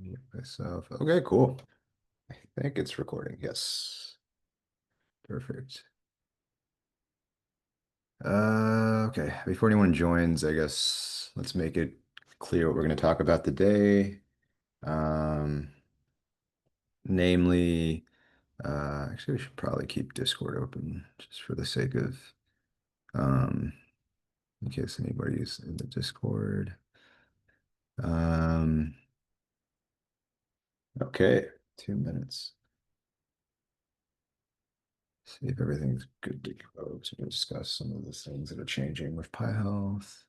Mute myself. Okay, cool. I think it's recording. Yes. Perfect. Okay. Before anyone joins, I guess let's make it clear what we're going to talk about today. Um, namely, actually, we should probably keep Discord open just for the sake of, um, in case anybody's in the Discord. Um, okay, 2 minutes. See if everything's good to go to discuss some of the things that are changing with PyHealth.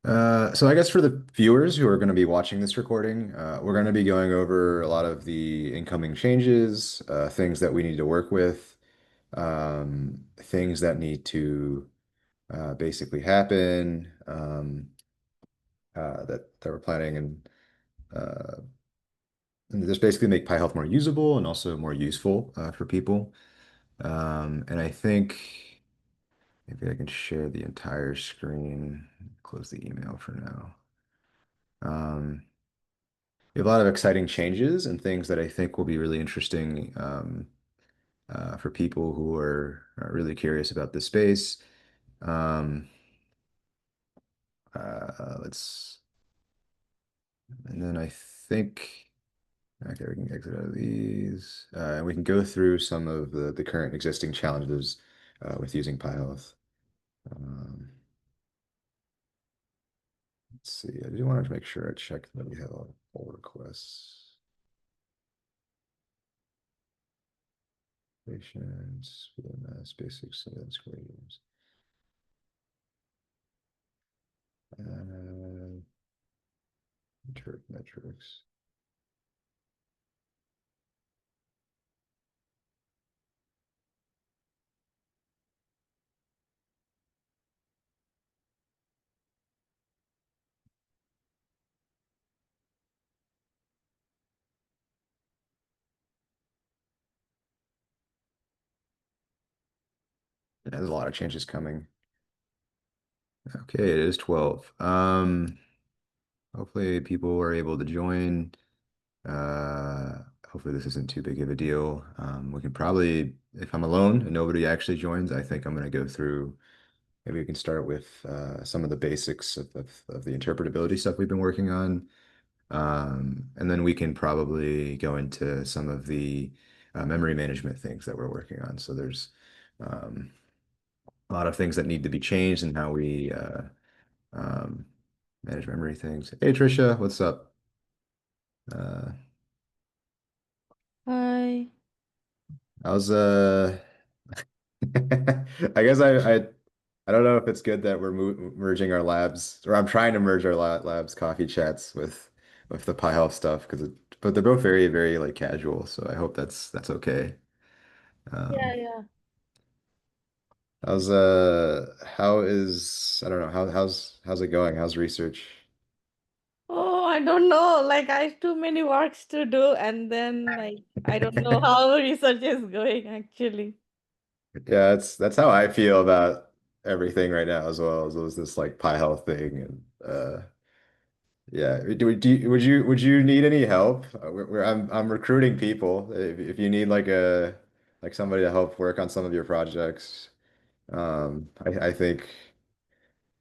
So I guess for the viewers who are going to be watching this recording, we're going to be going over a lot of the incoming changes, things that we need to work with, things that need to basically happen, that we're planning uh, and just basically make PyHealth more usable and also more useful for people. And I think maybe I can share the entire screen, close the email for now. Um, We have a lot of exciting changes and things that I think will be really interesting for people who are really curious about this space. Um, let's, and then I think, okay, we can exit out of these, and we can go through some of the current existing challenges with using PyHealth. Um, let's see, I do want to make sure I check that we have all pull requests. Patients, VMS, basic sales queries. Uh, Interp metrics. Yeah, there's a lot of changes coming. Okay, it is 12. Hopefully people are able to join. Hopefully this isn't too big of a deal. We can probably, if I'm alone and nobody actually joins, I think I'm going to go through, maybe we can start with some of the basics of the interpretability stuff we've been working on. And then we can probably go into some of the memory management things that we're working on. So there's um, a lot of things that need to be changed in how we um, manage memory things. Hey, Trisha, what's up? Uh, Hi. how's I guess I don't know if it's good that we're mo merging our labs, or I'm trying to merge our labs coffee chats with the Pi Health stuff but they're both very like casual, so I hope that's okay. Yeah, Um, yeah. how is I don't know how's it going? How's research? Oh, I don't know. Like I have too many works to do, and then I don't know how research is going actually. Yeah, that's how I feel about everything right now as well as this like Pi Health thing and yeah. Would you need any help? I'm recruiting people. If you need like somebody to help work on some of your projects, I think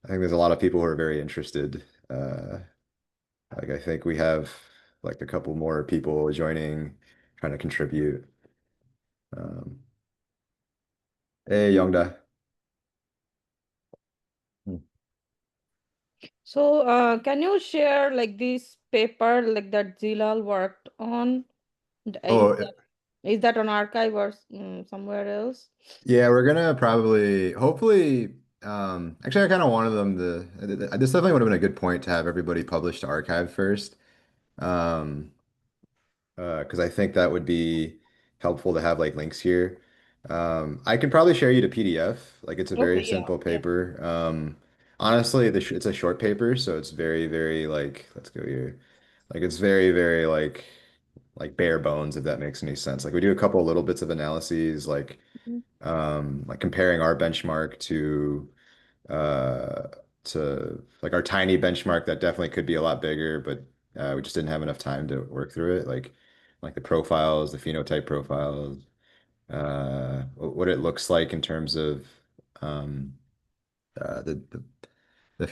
there's a lot of people who are very interested. Like I think we have like a couple more people joining, trying to contribute. Um, hey, Yongda. So, can you share like this paper like that Zilal worked on? Oh, Is that on archive or somewhere else? yeah, we're gonna probably, hopefully, actually, I kind of wanted them to. This definitely would have been a good point to have everybody publish to archive first, um, because I think that would be helpful to have like links here. I can probably share you the PDF. Like, it's a very Okay, yeah, simple yeah. paper. Honestly, it's a short paper, so it's very like, let's go here. Like, it's very like bare bones, if that makes any sense. Like, we do a couple of little bits of analyses, Mhm. like comparing our benchmark uh to like our tiny benchmark that definitely could be a lot bigger, but We just didn't have enough time to work through it, like the profiles, the phenotype profiles, what it looks like in terms of um, the the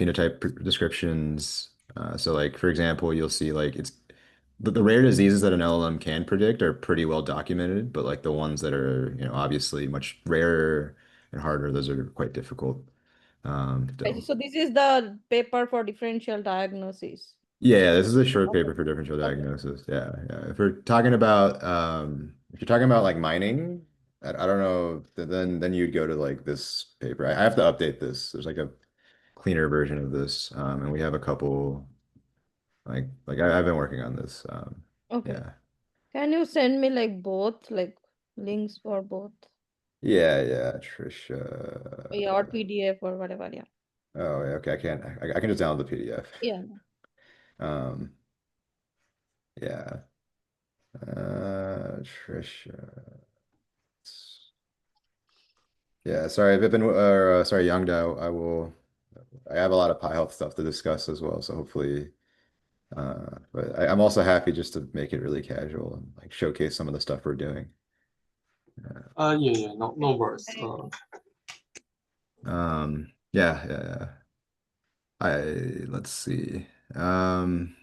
descriptions. So like for example, you'll see like it's the rare diseases that an LLM can predict are pretty well documented, but like the ones that are, obviously much rarer and harder, those are quite difficult. Okay, Still. so this is the paper for differential diagnosis. Yeah, this is a short Okay. paper for differential Okay. diagnosis. Yeah, yeah. If you're talking about like mining, I don't know, then you'd go to like this paper. I have to update this. There's like a cleaner version of this, and we have a couple I've been working on this. Okay. Yeah, Can you send me like both, like links for both? yeah, yeah. Trisha. Yeah, or PDF or whatever. Yeah. Oh, yeah, okay. I can't. I can just download the PDF. Yeah. Um, yeah. Trisha. Yeah, sorry, Vipin, or sorry, Yangda. I will. I have a lot of PyHealth stuff to discuss as well, so hopefully. But I'm also happy just to make it really casual and like showcase some of the stuff we're doing. Yeah, yeah, no Okay. worries. Yeah, yeah, yeah. I Let's see. Um,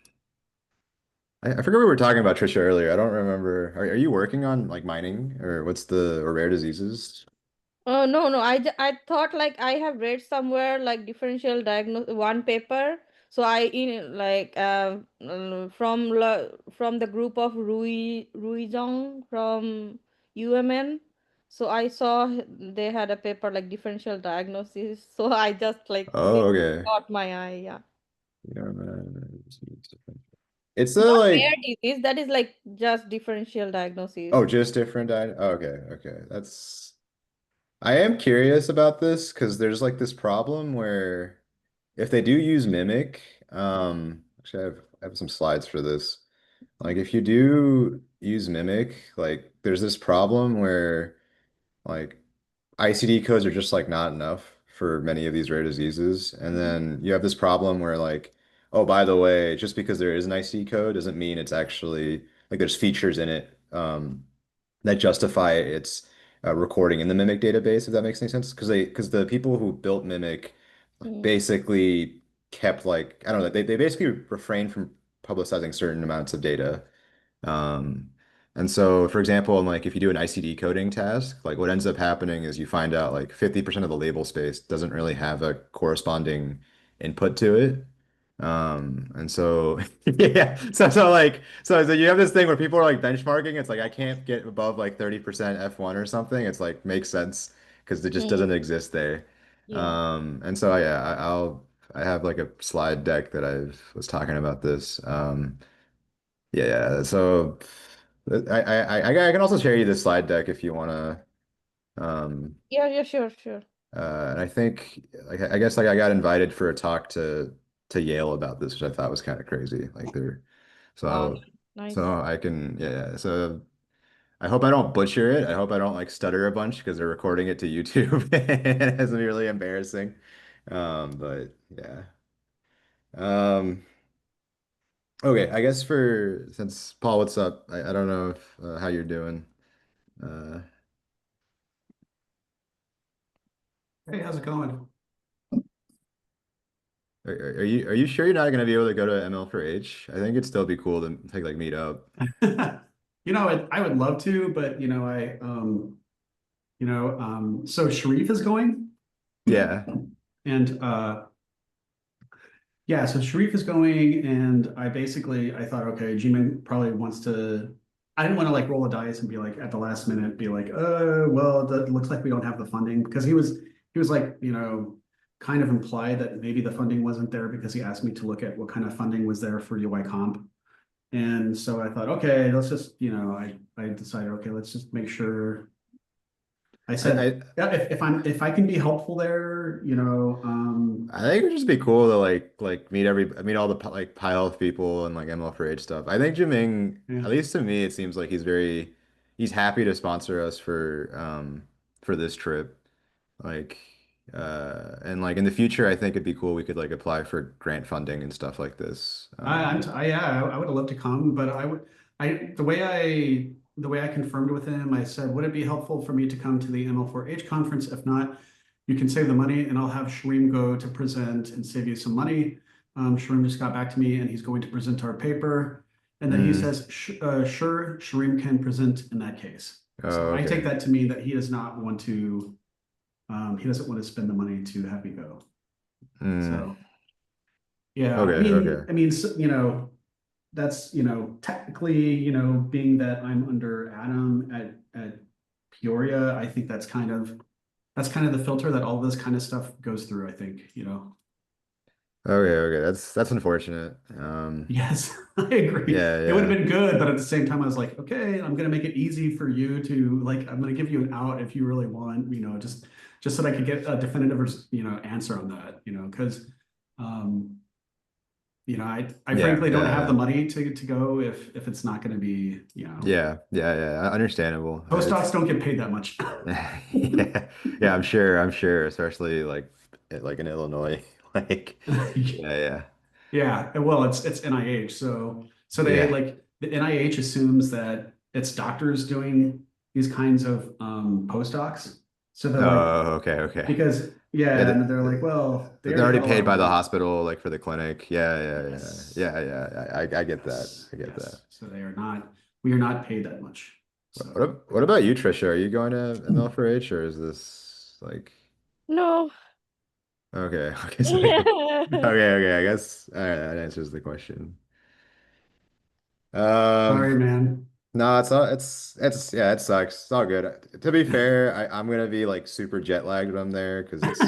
I forget we were talking about Trisha earlier. I don't remember. Are you working on like mining or what's the or rare diseases? Oh no, no. I thought like I have read somewhere like differential diagnosis one paper. So I in like from the group of Ruizhong from UMN. So I saw they had a paper like differential diagnosis. So I just like Oh, okay. caught my eye. Yeah. Yeah, it's a Not like rare disease. That is like just differential diagnosis. oh, just different. Oh, okay, okay. That's I am curious about this because there's like this problem where if they do use Mimic, actually I have some slides for this. Like if you do use Mimic, like there's this problem where like ICD codes are just like not enough for many of these rare diseases. And Mhm. then you have this problem where like, oh, by the way, just because there is an ICD code doesn't mean it's actually like there's features in it that justify its recording in the Mimic database, if that makes any sense. Because the people who built Mimic Mm. basically kept like I don't know, they basically refrained from publicizing certain amounts of data. Um, and so, for example, like if you do an ICD coding task, like what ends up happening is you find out like 50% of the label space doesn't really have a corresponding input to it. And so yeah, so you have this thing where people are like benchmarking. It's like I can't get above like 30% F1 or something. It's like makes sense because it just Mm. doesn't exist there. Yeah. And so yeah, I have like a slide deck that I was talking about this. Yeah, yeah. So I can also share you the slide deck if you want to. Um, Yeah. Yeah. Sure. Sure. and I think like I guess like I got invited for a talk to Yale about this, which I thought was kind of crazy. Like they're Wow. so Nice. so I can yeah, yeah. So I hope I don't butcher it. I hope I don't like stutter a bunch because they're recording it to YouTube. And it's gonna be really embarrassing. But yeah. Um, okay, I guess for since Paul, what's up? I don't know if how you're doing. Uh, Hey, how's it going? are you sure you're not gonna be able to go to ML for H? I think it'd still be cool to like meet up. I would love to, but so Sharif is going, Yeah. and yeah, so Sharif is going, and I thought, okay, Jimin probably wants to. I didn't want to like roll the dice and be like at the last minute, be like, well, it looks like we don't have the funding because he was like, kind of implied that maybe the funding wasn't there because he asked me to look at what kind of funding was there for UI comp. And so I thought, okay, let's just, I decided, okay, let's just make sure. I said, I yeah, if I can be helpful there, I think it would just be cool to like meet all the like PyHealth people and like ML for H stuff. I think Jiming, yeah. at least to me, it seems like he's happy to sponsor us for this trip. Like And like in the future, I think it'd be cool. We could like apply for grant funding and stuff like this. Yeah, I would have loved to come, but the way I confirmed with him, I said, would it be helpful for me to come to the ML4H conference? If not, you can save the money and I'll have Shreem go to present and save you some money. Shreem just got back to me and he's going to present our paper. And then he Mm. says, sure, Shreem can present in that case. So Oh, I take okay. that to mean that he doesn't want to spend the money to have me go. Mm. So, yeah, Okay, okay. that's, technically, being that I'm under Adam at Peoria, I think that's kind of the filter that all this kind of stuff goes through, I think. Okay, okay. That's unfortunate. Yes, I agree. Yeah, It would have yeah. been good, but at the same time, I was like, okay, I'm gonna make it easy for you to like, I'm gonna give you an out if you really want, just so that I could get a definitive, answer on that, because um, I Yeah, frankly don't have the yeah, money to go if it's not gonna be, yeah, yeah, yeah. Understandable. postdocs It's don't get paid that much. yeah, yeah. I'm sure, especially like in Illinois. Like, yeah, yeah, Yeah, well, it's NIH, so they yeah. like the NIH assumes that it's doctors doing these kinds of postdocs. So they're like, Oh, okay, okay. because Yeah, yeah, and they're like, well, they they're already already got a lot paid of by the money. hospital, like for the clinic. Yeah, yeah, yeah, Yes, yeah, yeah. I get that. yes, I get that. yes. So we are not paid that much. So What about you, Trisha? Are you going to ML4H or is this like No. okay, okay, so okay, okay, I guess all right, that answers the question. Um, sorry, man. no, it's all it's yeah, it sucks. It's all good. To be fair, I'm gonna be like super jet lagged when I'm there because it's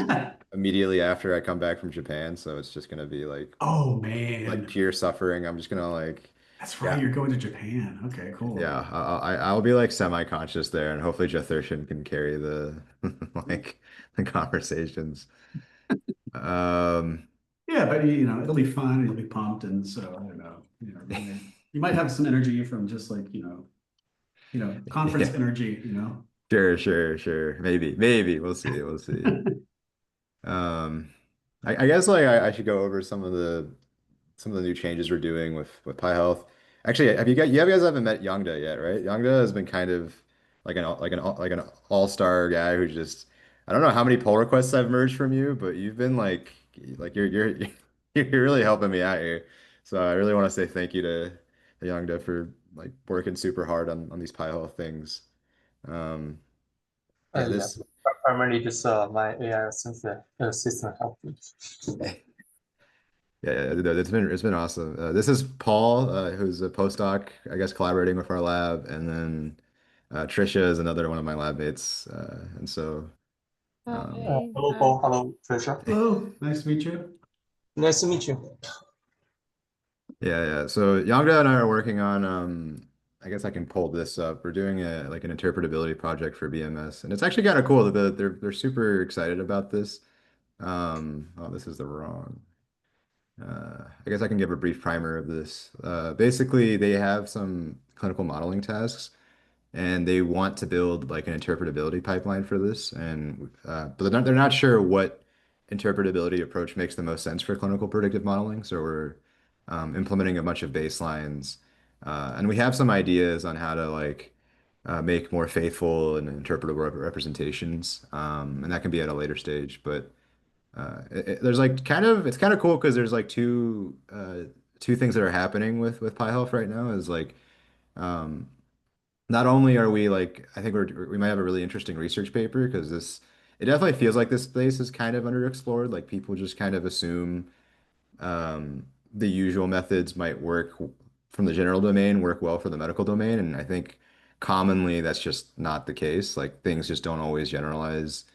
immediately after I come back from Japan, so it's just gonna be Oh like man, pure suffering. I'm just gonna like that's right. yeah. You're going to Japan. Okay, cool. Yeah, I'll be like semi-conscious there, and hopefully Jethursian can carry the like the conversations. Um, Yeah, but it'll be fun and you'll be pumped, and so I don't know. You might have some energy from just like conference yeah, energy. sure, sure, sure. Maybe we'll see, we'll see. Um, I guess like I should go over some of the new changes we're doing with PyHealth. Actually, you guys haven't met Youngda yet, right? Youngda has been kind of like an all-star guy who just I don't know how many pull requests I've merged from you, but you've been like you're really helping me out here. So I really want to say thank you to Youngda for like working super hard on these PyHealth things. Um, yeah, Yeah, this primarily just my AI assistant help me. Yeah, yeah, it's been awesome. This is Paul, who's a postdoc, I guess, collaborating with our lab, and then Trisha is another one of my lab mates, and so um, Hi. Hello, Hi. Paul. Hello, Trisha. Hello, nice to meet you. Nice to meet you. yeah, yeah. So Yongda and I are working on, I guess I can pull this up. We're doing like an interpretability project for BMS, and it's actually kind of cool. They're super excited about this. Oh, this is the wrong. I guess I can give a brief primer of this. Basically, they have some clinical modeling tasks, and they want to build like an interpretability pipeline for this. And but they're not sure what interpretability approach makes the most sense for clinical predictive modeling. So we're implementing a bunch of baselines, and we have some ideas on how to make more faithful and interpretable representations. And that can be at a later stage, but. There's like it's kind of cool because there's like two things that are happening with PyHealth right now is like um, not only are we like I think we might have a really interesting research paper because this it definitely feels like this space is kind of underexplored. Like people just kind of assume the usual methods might work from the general domain, work well for the medical domain, and I think commonly that's just not the case. Like things just don't always generalize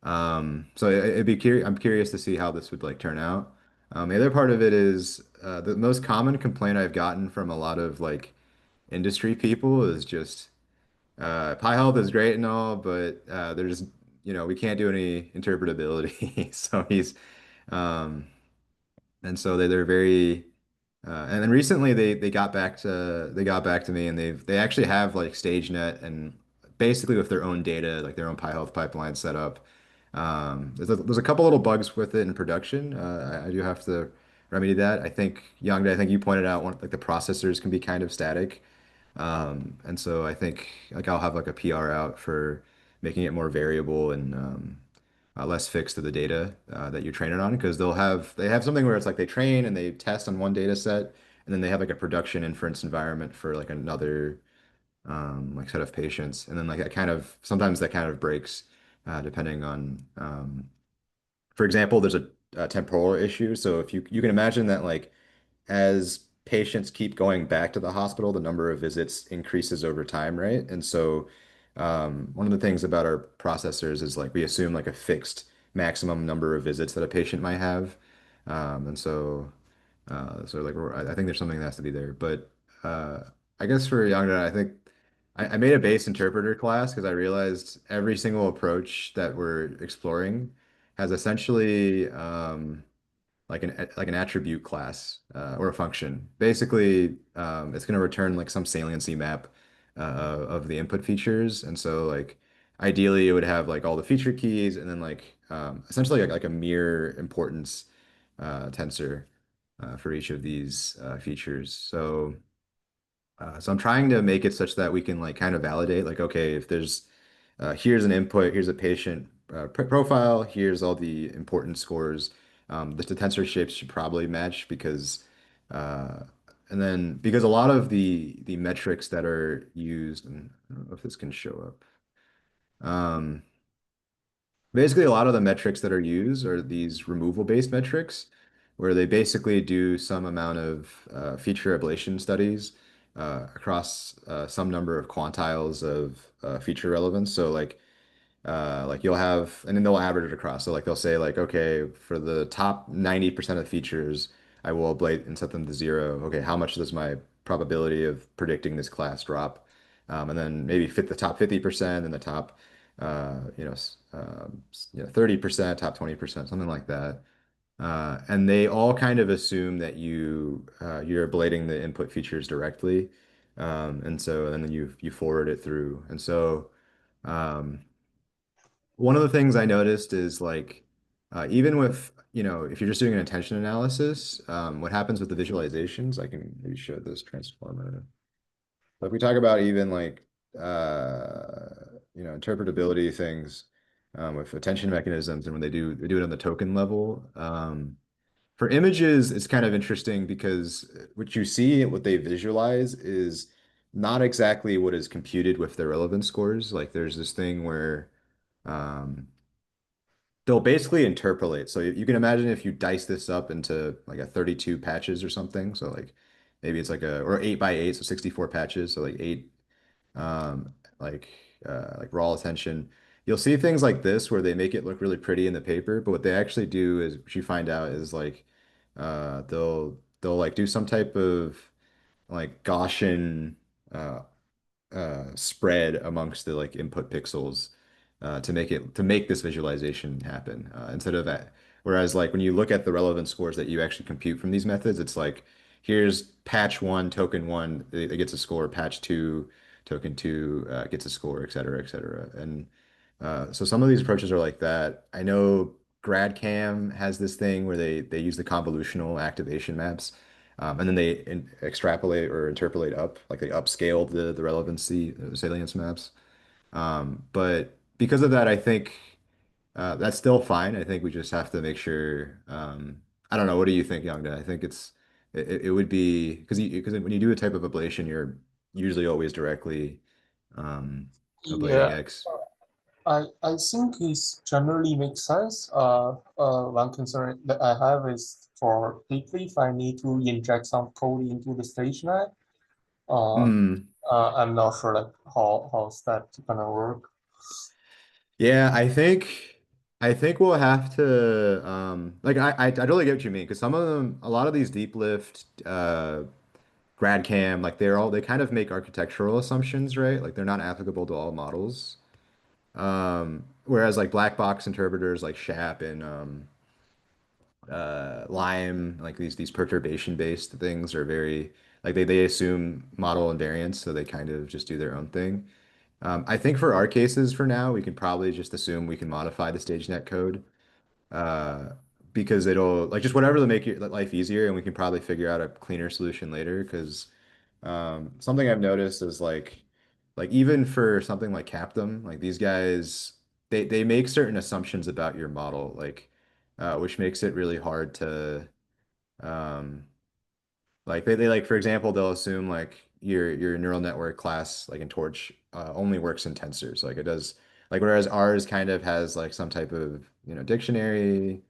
so I'm curious to see how this would like turn out. The other part of it is the most common complaint I've gotten from a lot of like industry people is just Pi Health is great and all, but there's we can't do any interpretability. So um, and so they're very and then recently they got back to me and they actually have like StageNet and basically with their own data like their own PyHealth pipeline set up. There's a couple little bugs with it in production. I do have to remedy that. I think Young, I think you pointed out one like the processors can be kind of static. And so I think like I'll have like a PR out for making it more variable and less fixed to the data that you train it on because they have something where it's like they train and they test on one data set and then they have like a production inference environment for like another like set of patients and then like that kind of sometimes that kind of breaks depending on for example there's a temporal issue so if you can imagine that like as patients keep going back to the hospital, the number of visits increases over time, right? And so, one of the things about our processors is like we assume like a fixed maximum number of visits that a patient might have. And so, I think there's something that has to be there. But uh, I guess for Yangda, I think I made a base interpreter class because I realized every single approach that we're exploring has essentially like an attribute class or a function. Basically, it's going to return like some saliency map of the input features, and so like ideally it would have like all the feature keys and then like essentially like a mirror importance tensor for each of these features. So I'm trying to make it such that we can like kind of validate like, okay, if there's here's an input, here's a patient profile, here's all the important scores. The tensor shapes should probably match because uh, and then because a lot of the metrics that are used, and I don't know if this can show up. Basically, a lot of the metrics that are used are these removal-based metrics, where they basically do some amount of feature ablation studies across some number of quantiles of feature relevance. So, like you'll have, and then they'll average it across. So, like they'll say, like, okay, for the top 90% of features, I will ablate and set them to 0. Okay, how much does my probability of predicting this class drop? And then maybe fit the top 50% and the top 30%, top 20%, something like that. And they all kind of assume that you're ablating the input features directly. And so and then you forward it through. And so one of the things I noticed is like even with if you're just doing an attention analysis, what happens with the visualizations, I can maybe show this transformer. But if we talk about even like interpretability things with attention mechanisms and when they do it on the token level. For images, it's kind of interesting because what you see, what they visualize is not exactly what is computed with their relevance scores. Like there's this thing where um, they'll basically interpolate. So you can imagine if you dice this up into like a 32 patches or something. So like maybe it's like or 8 by 8, so 64 patches. So like eight um, like like raw attention. You'll see things like this where they make it look really pretty in the paper, but what they actually do is what you find out is like they'll like do some type of like Gaussian uh, spread amongst the like input pixels to make this visualization happen instead of that. Whereas like when you look at the relevant scores that you actually compute from these methods, it's like here's patch one, token one, it gets a score, patch two, token two gets a score, et cetera, et cetera. And so some of these approaches are like that. I know GradCam has this thing where they use the convolutional activation maps. And then they extrapolate or interpolate up, like they upscale the relevancy, salience maps. But because of that, I think that's still fine. I think we just have to make sure. I don't know. What do you think, Youngda? I think it would be because when you do a type of ablation, you're usually always directly ablating Yeah, X. I think it's generally makes sense. One concern that I have is for deeply if I need to inject some code into the stage line. Uh, Hmm. I'm not sure like how's that gonna work. Yeah, I think we'll have to like I totally get what you mean because some of them a lot of these deep lift GradCam like they kind of make architectural assumptions, right? Like they're not applicable to all models. Whereas like black box interpreters like SHAP and Lime, like these perturbation based things are very like they assume model invariance, so they kind of just do their own thing. I think for our cases for now, we can probably just assume we can modify the StageNet code, uh, because it'll like just whatever to make your life easier, and we can probably figure out a cleaner solution later. Because something I've noticed is like even for something like Captum, like these guys, they make certain assumptions about your model, like which makes it really hard to um, like they like for example, they'll assume like your neural network class like in Torch only works in tensors. Like it does like whereas ours kind of has like some type of, dictionary,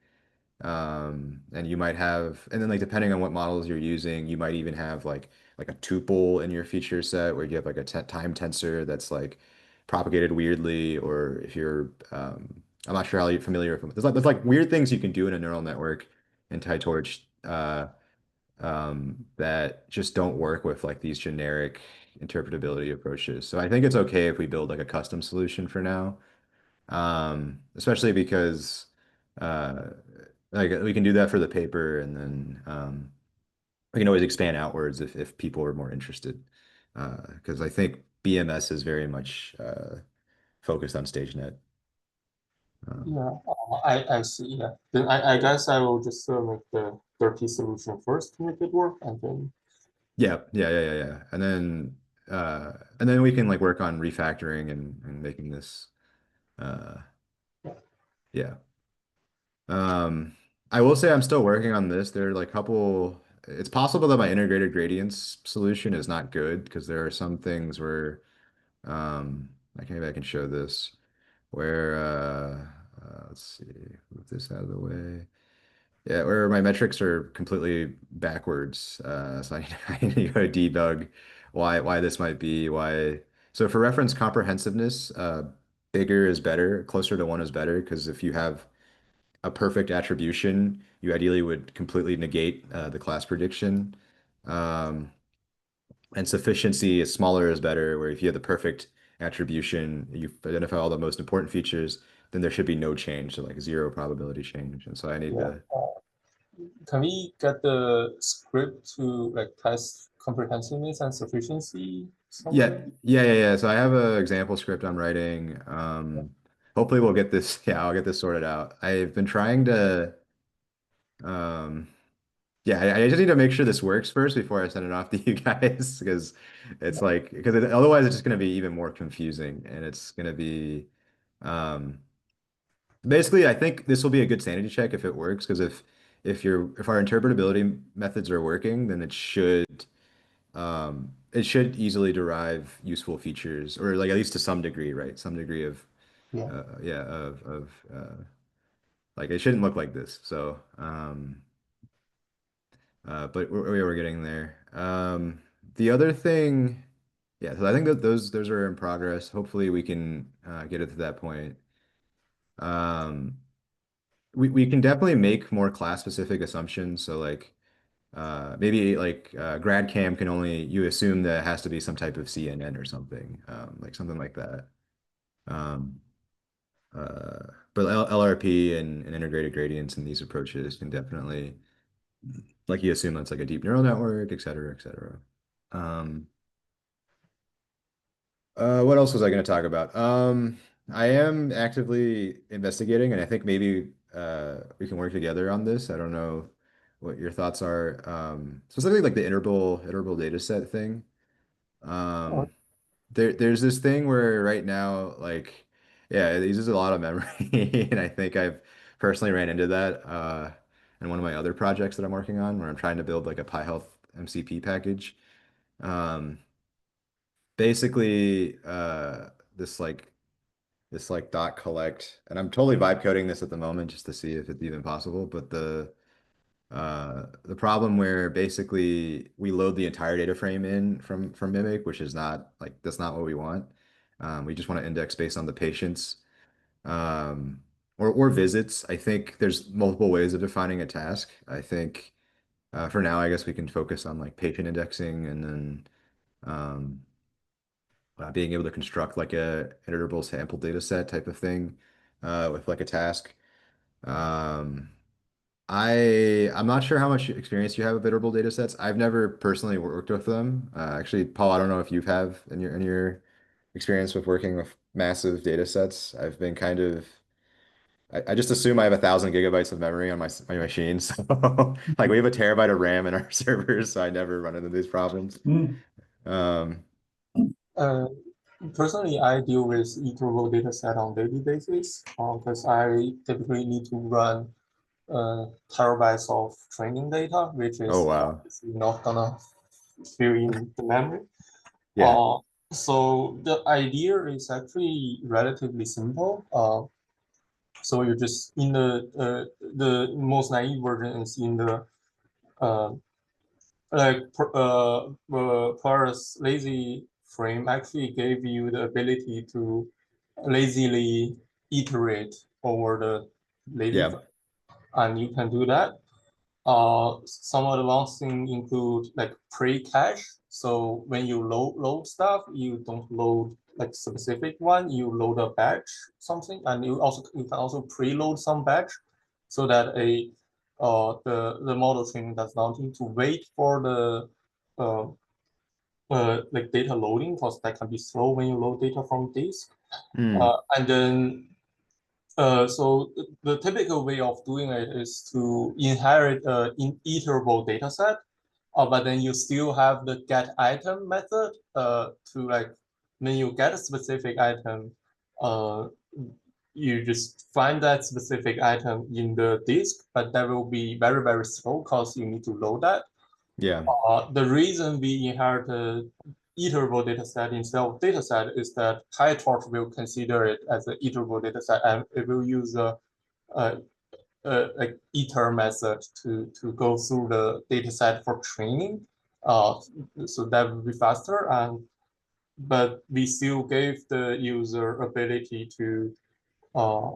and you might have and then like depending on what models you're using, you might even have like a tuple in your feature set where you have like a time tensor that's like propagated weirdly, or if you're I'm not sure how you're familiar with there's like weird things you can do in a neural network in PyTorch that just don't work with like these generic interpretability approaches. So I think it's okay if we build like a custom solution for now, especially because uh, like we can do that for the paper, and then we can always expand outwards if people are more interested. Because I think BMS is very much focused on StageNet. Um, Yeah, I see. Yeah, then I guess I will just make the dirty solution first to make it work, and then yeah. And then we can like work on refactoring and making this. Uh, yeah. I will say I'm still working on this. There are like a couple. It's possible that my integrated gradients solution is not good because there are some things where, like maybe I can show this, where let's see, move this out of the way. Yeah, where my metrics are completely backwards. So I need, I need to go debug why this might be why. So for reference comprehensiveness, bigger is better, closer to one is better because if you have a perfect attribution, you ideally would completely negate the class prediction. Um, and sufficiency is smaller is better, where if you have the perfect attribution, you identify all the most important features, then there should be no change, so like zero probability change. And so I need yeah. to, Can we get the script to like test comprehensiveness and sufficiency yeah, somewhere? yeah. So I have an example script I'm writing. Hopefully we'll get this, yeah, I'll get this sorted out. I've been trying to, um, yeah, I just need to make sure this works first before I send it off to you guys because it's like because otherwise it's just going to be even more confusing and it's going to be um basically I think this will be a good sanity check if it works because if our interpretability methods are working then it should easily derive useful features or like at least to some degree, right? Some degree of Yeah, yeah of like it shouldn't look like this. So but we're getting there. The other thing, yeah, so I think that those are in progress. Hopefully we can get it to that point. Um, we can definitely make more class specific assumptions. So like maybe like grad cam can only you assume that it has to be some type of CNN or something, like something like that. Um, but LRP and integrated gradients and these approaches can definitely like you assume that's like a deep neural network, et cetera, et cetera. Um, what else was I going to talk about? I am actively investigating, and I think maybe we can work together on this. I don't know what your thoughts are. Specifically like the iterable data set thing. or Um, there's this thing where right now, like, yeah, it uses a lot of memory, and I think I've personally ran into that in one of my other projects that I'm working on, where I'm trying to build like a PyHealth MCP package. Um, basically, this like dot collect, and I'm totally vibe coding this at the moment just to see if it's even possible. But the problem where basically we load the entire data frame in from Mimic, which is not like that's not what we want. We just want to index based on the patients um, or visits. I think there's multiple ways of defining a task. I think for now, I guess we can focus on like patient indexing and then um, being able to construct like a iterable sample data set type of thing with like a task. Um, I'm not sure how much experience you have with iterable data sets. I've never personally worked with them. Actually, Paul, I don't know if you have in your experience with working with massive data sets. I've been kind of I just assume I have 1,000 GB of memory on my machine. So like we have a terabyte of RAM in our servers, so I never run into these problems. Mm. Um, Uh, Personally, I deal with iterable data set on daily basis because I typically need to run terabytes of training data, which oh is wow. obviously not gonna fill in the memory. Yeah. So the idea is actually relatively simple. So you just in the most naive version is in the uh, Paris lazy frame actually gave you the ability to lazily iterate over the lazy Yeah. frame, and you can do that. Some advanced things include like pre-cache. So when you load stuff, you don't load like specific one. You load a batch something, and you can also preload some batch, so that the model training does not need to wait for the uh, like data loading, because that can be slow when you load data from disk. Hmm. And then so the typical way of doing it is to inherit an iterable data set, but then you still have the get item method to like when you get a specific item, uh, you just find that specific item in the disk, but that will be very, very slow because you need to load that. Yeah. The reason we inherited iterable dataset instead of dataset is that PyTorch will consider it as an iterable dataset, and it will use a, like iter method to go through the dataset for training. So that will be faster, and but we still gave the user ability uh,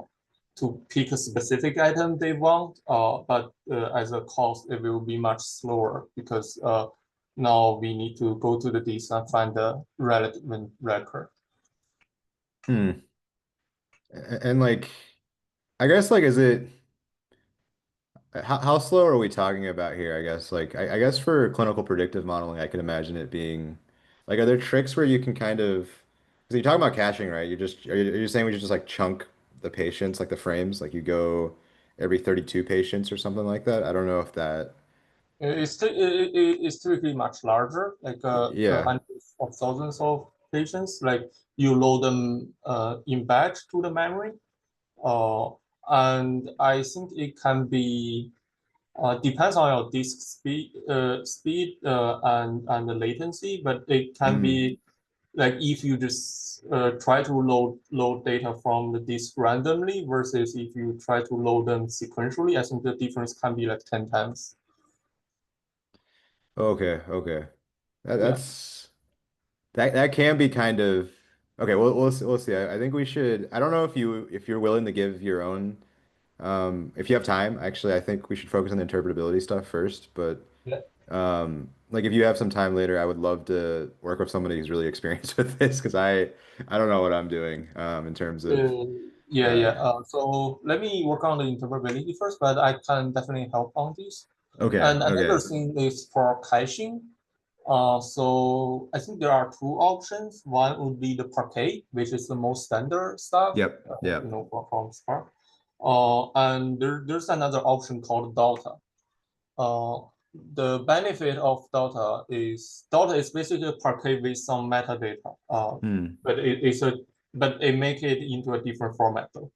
to pick a specific item they want, but as a cost, it will be much slower because now we need to go to the disk and find the relevant record. Hmm. And like, I guess like, is it how slow are we talking about here? I guess like I guess for clinical predictive modeling, I can imagine it being like, are there tricks where you can kind of because you're talking about caching, right? Are you saying we should just like chunk the patients, like the frames, like you go every 32 patients or something like that? I don't know if that. It's typically much larger, like Yeah. hundreds of thousands of patients. Like you load them in batch to the memory, uh, and I think it can be depends on your disk speed and the latency, but it can Mm. be like if you just try to load data from the disk randomly versus if you try to load them sequentially, I think the difference can be like 10 times. Okay, okay. That, Yeah. that's that can be kind of okay. We'll see. I think we should. I don't know if you're willing to give your own. If you have time, actually, I think we should focus on the interpretability stuff first. But Yeah. like if you have some time later, I would love to work with somebody who's really experienced with this because I don't know what I'm doing in terms of Uh, yeah, yeah. So let me work on the interpretability first, but I can definitely help on this. okay, And another okay. thing is for caching. So I think there are two options. One would be the parquet, which is the most standard stuff, Yep, yep. from Spark. And there's another option called Delta. Uh, the benefit of Delta is basically a parquet with some metadata. Hmm. But it make it into a different format though.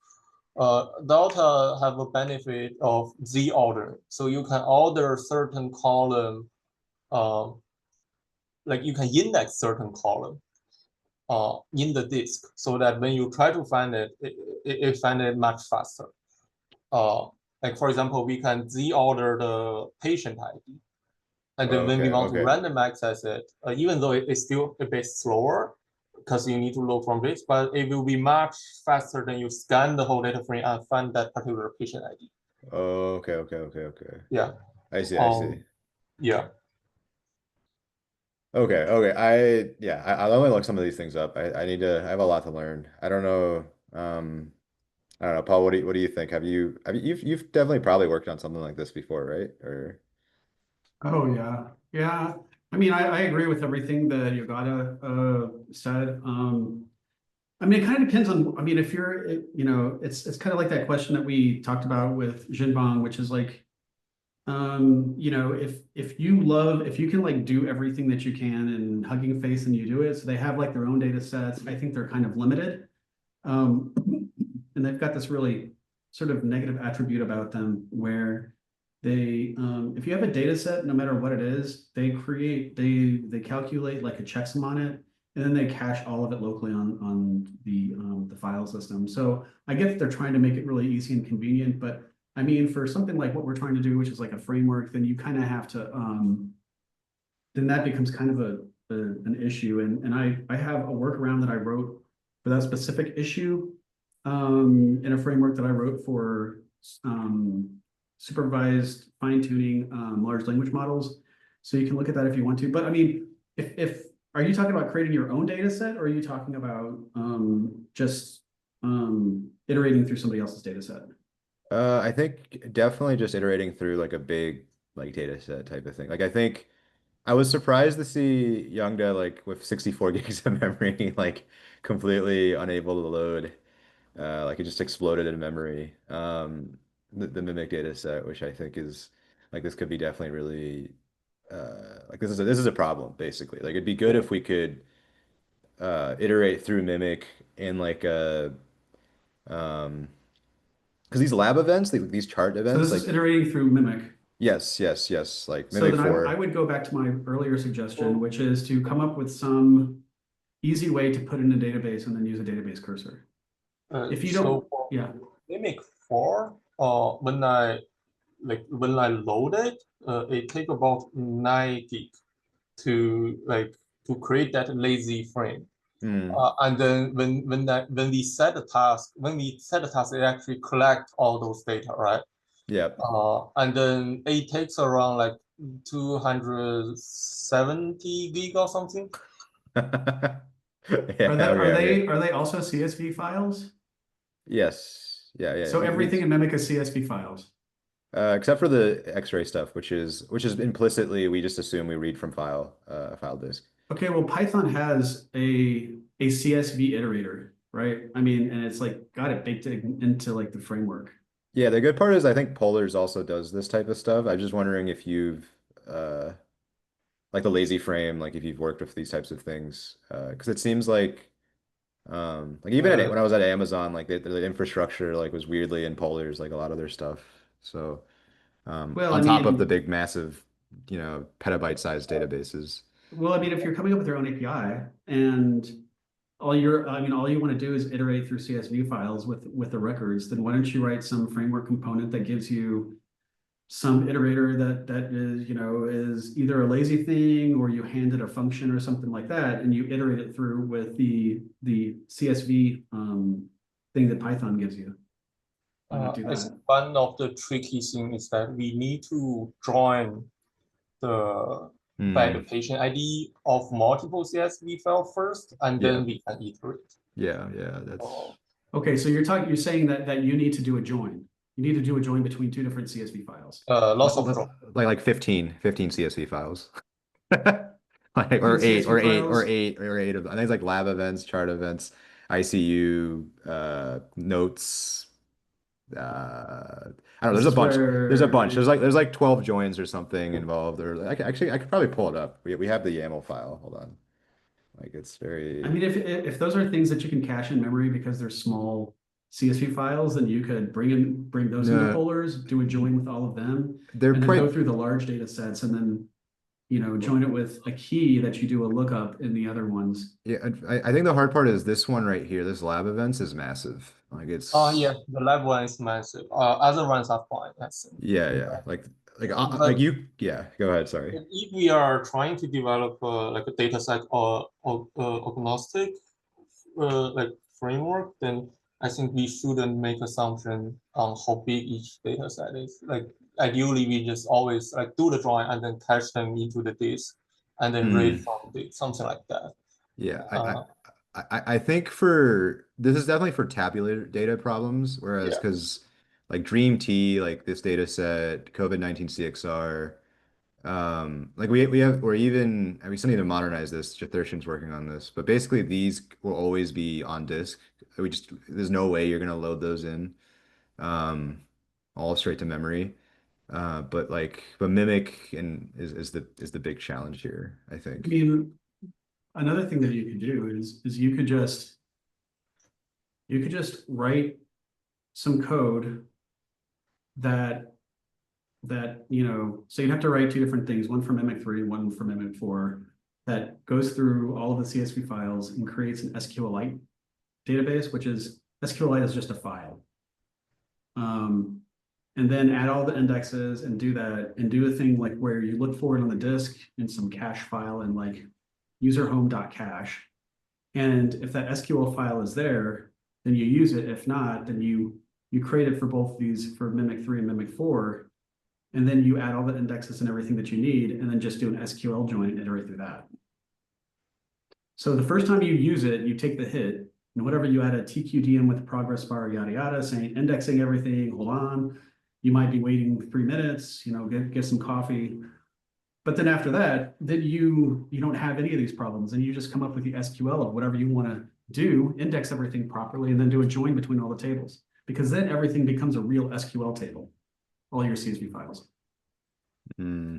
Delta have a benefit of Z order, so you can order certain column, uh, like you can index certain column in the disk, so that when you try to find it find it much faster. Uh, like for example, we can Z order the patient ID, and then when we Okay, want to okay. random access it, even though it's still a bit slower because you need to load from this, but it will be much faster than you scan the whole data frame and find that particular patient ID. Okay, okay, okay, okay. Yeah. I see, I see. Um. Yeah. Okay, okay. I'll only look some of these things up. I need to I have a lot to learn. I don't know. I don't know, Paul, what do you think? You've definitely probably worked on something like this before, right? Or Oh, yeah. Yeah. I mean, I agree with everything that Yogata said. I mean, it kind of depends on, I mean, if you're, it's kind of like that question that we talked about with Jinbang, which is like, if you can like do everything that you can and Hugging Face and you do it, so they have like their own data sets. I think they're kind of limited. Um, and they've got this really sort of negative attribute about them where if you have a data set, no matter what it is, they calculate like a checksum on it, and then they cache all of it locally on the file system. So I get that they're trying to make it really easy and convenient, but I mean, for something like what we're trying to do, which is like a framework, then you kind of have to, then that becomes kind of an issue. And I have a workaround that I wrote for that specific issue in a framework that I wrote for supervised fine tuning large language models. So you can look at that if you want to. But I mean, if are you talking about creating your own data set, or are you talking about just iterating through somebody else's data set? I think definitely just iterating through like a big like data set type of thing. Like I think I was surprised to see Youngda like with 64 gigs of memory, like completely unable to load. Like it just exploded in memory. The Mimic data set, which I think is like this could be definitely really like this is a problem basically. Like it'd be good if we could iterate through Mimic in like a um because these lab events, these chart So events, this is like iterating through Mimic. yes, like So Mimic then I 4. would go back to my earlier suggestion, which is to come up with some easy way to put in a database and then use a database cursor. If you don't, So for yeah. Mimic 4, when I load it, it take about 9 gig to create that lazy frame. Hmm. And then when we set the task, it actually collect all those data, right? Yep. And then it takes around like 270 gig or something. Yeah, okay. Are they also CSV files? Yes. Yeah. So everything in Mimic is CSV files. Except for the X-ray stuff, which is implicitly we just assume we read from file disk. Okay, well, Python has a CSV iterator, right? I mean, and it's like got it baked into like the framework. Yeah, the good part is I think Polars also does this type of stuff. I'm just wondering if you've like the lazy frame, like if you've worked with these types of things. Because it seems like even when I was at Amazon, like the infrastructure like was weirdly in Polars, like a lot of their stuff. So Well, I on top of the mean, big massive, petabyte sized databases. if you're coming up with your own API and all you want to do is iterate through CSV files with the records, then why don't you write some framework component that gives you some iterator that is, is either a lazy thing or you hand it a function or something like that, and you iterate it through with the CSV thing that Python gives you. Why not do I think that? one of the tricky things is that we need to join the Hmm. patient ID of multiple CSV file first, and Yeah. then we can iterate. Yeah. Oh, Okay, so you're saying that you need to do a join. You need to do a join between two different CSV files. lots of join. Like 15 CSV files. Like 15 or eight CSV or eight or files. eight or eight of I think it's like lab events, chart events, ICU, notes. I don't know. This There's a is bunch. There's a bunch. where There's like 12 joins or something involved. Or I could probably pull it up. We have the YAML file. Hold on. Like it's I very mean, if those are things that you can cache in memory because they're small CSV files, then you could bring those into no. Polars, do a join with all of them, They're and then quite go through the large data sets, and then join it with a key that you do a lookup in the other ones. yeah. I think the hard part is this one right here. This lab events is massive. Like Yeah, it's the lab one is massive. Other ones are fine, I think. yeah. Like But you yeah. Go ahead. Sorry. if we are trying to develop like a data set or agnostic like framework, then I think we shouldn't make assumption on how big each data set is. Like ideally, we just always like do the drawing and then cache them into the disk, and then read Hmm. from the something like that. Yeah, Uh, I think for this is definitely for tabular data problems, whereas yeah. because like Dream T, like this data set, COVID-19 CXR, Like we have, or even, we still need to modernize this. Jethirshan's working on this, but basically these will always be on disk. There's no way you're gonna load those in, um, all straight to memory. But Mimic is the big challenge here, I I think. mean, another thing that you could do is you could just write some code that so you'd have to write two different things, one for Mimic 3, one for Mimic 4, that goes through all of the CSV files and creates an SQLite database, which is SQLite is just a file. And then add all the indexes and do that and do a thing like where you look for it on the disk in some cache file and like user home.cache. And if that SQL file is there, then you use it. If not, then you create it for both these, for Mimic 3 and Mimic 4. And then you add all the indexes and everything that you need, and then just do an SQL join and iterate through that. So the first time you use it, you take the hit, and whatever you add a TQDM with the progress bar, yada, yada, saying indexing everything, hold on. You might be waiting 3 minutes, get some coffee. But then after that, then you don't have any of these problems, and you just come up with the SQL of whatever you want to do, index everything properly, and then do a join between all the tables. Because then everything becomes a real SQL table, all your CSV files. Hmm.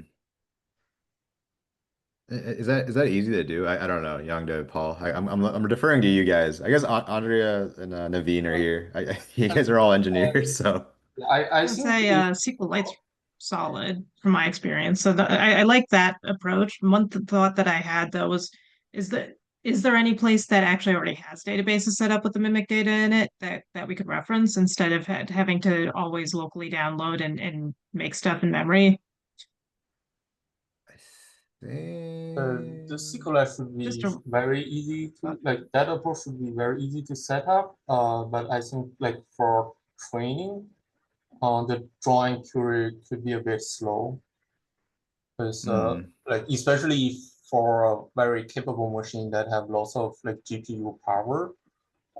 Is that easy to do? I don't know, Youngda, Paul. I'm deferring to you guys. I guess Andrea and Naveen are here. You guys are all engineers, so. I I'd think say SQLite's solid from my experience. So I like that approach. One thought that I had though was, is that is there any place that actually already has databases set up with the mimic data in it that we could reference instead of having to always locally download and make stuff in memory? I the think. SQLite should Just be a very easy to like that approach should be very easy to set up. But I think like for training, the drawing query could be a bit slow because Hmm. like especially for a very capable machine that have lots of like GPU power,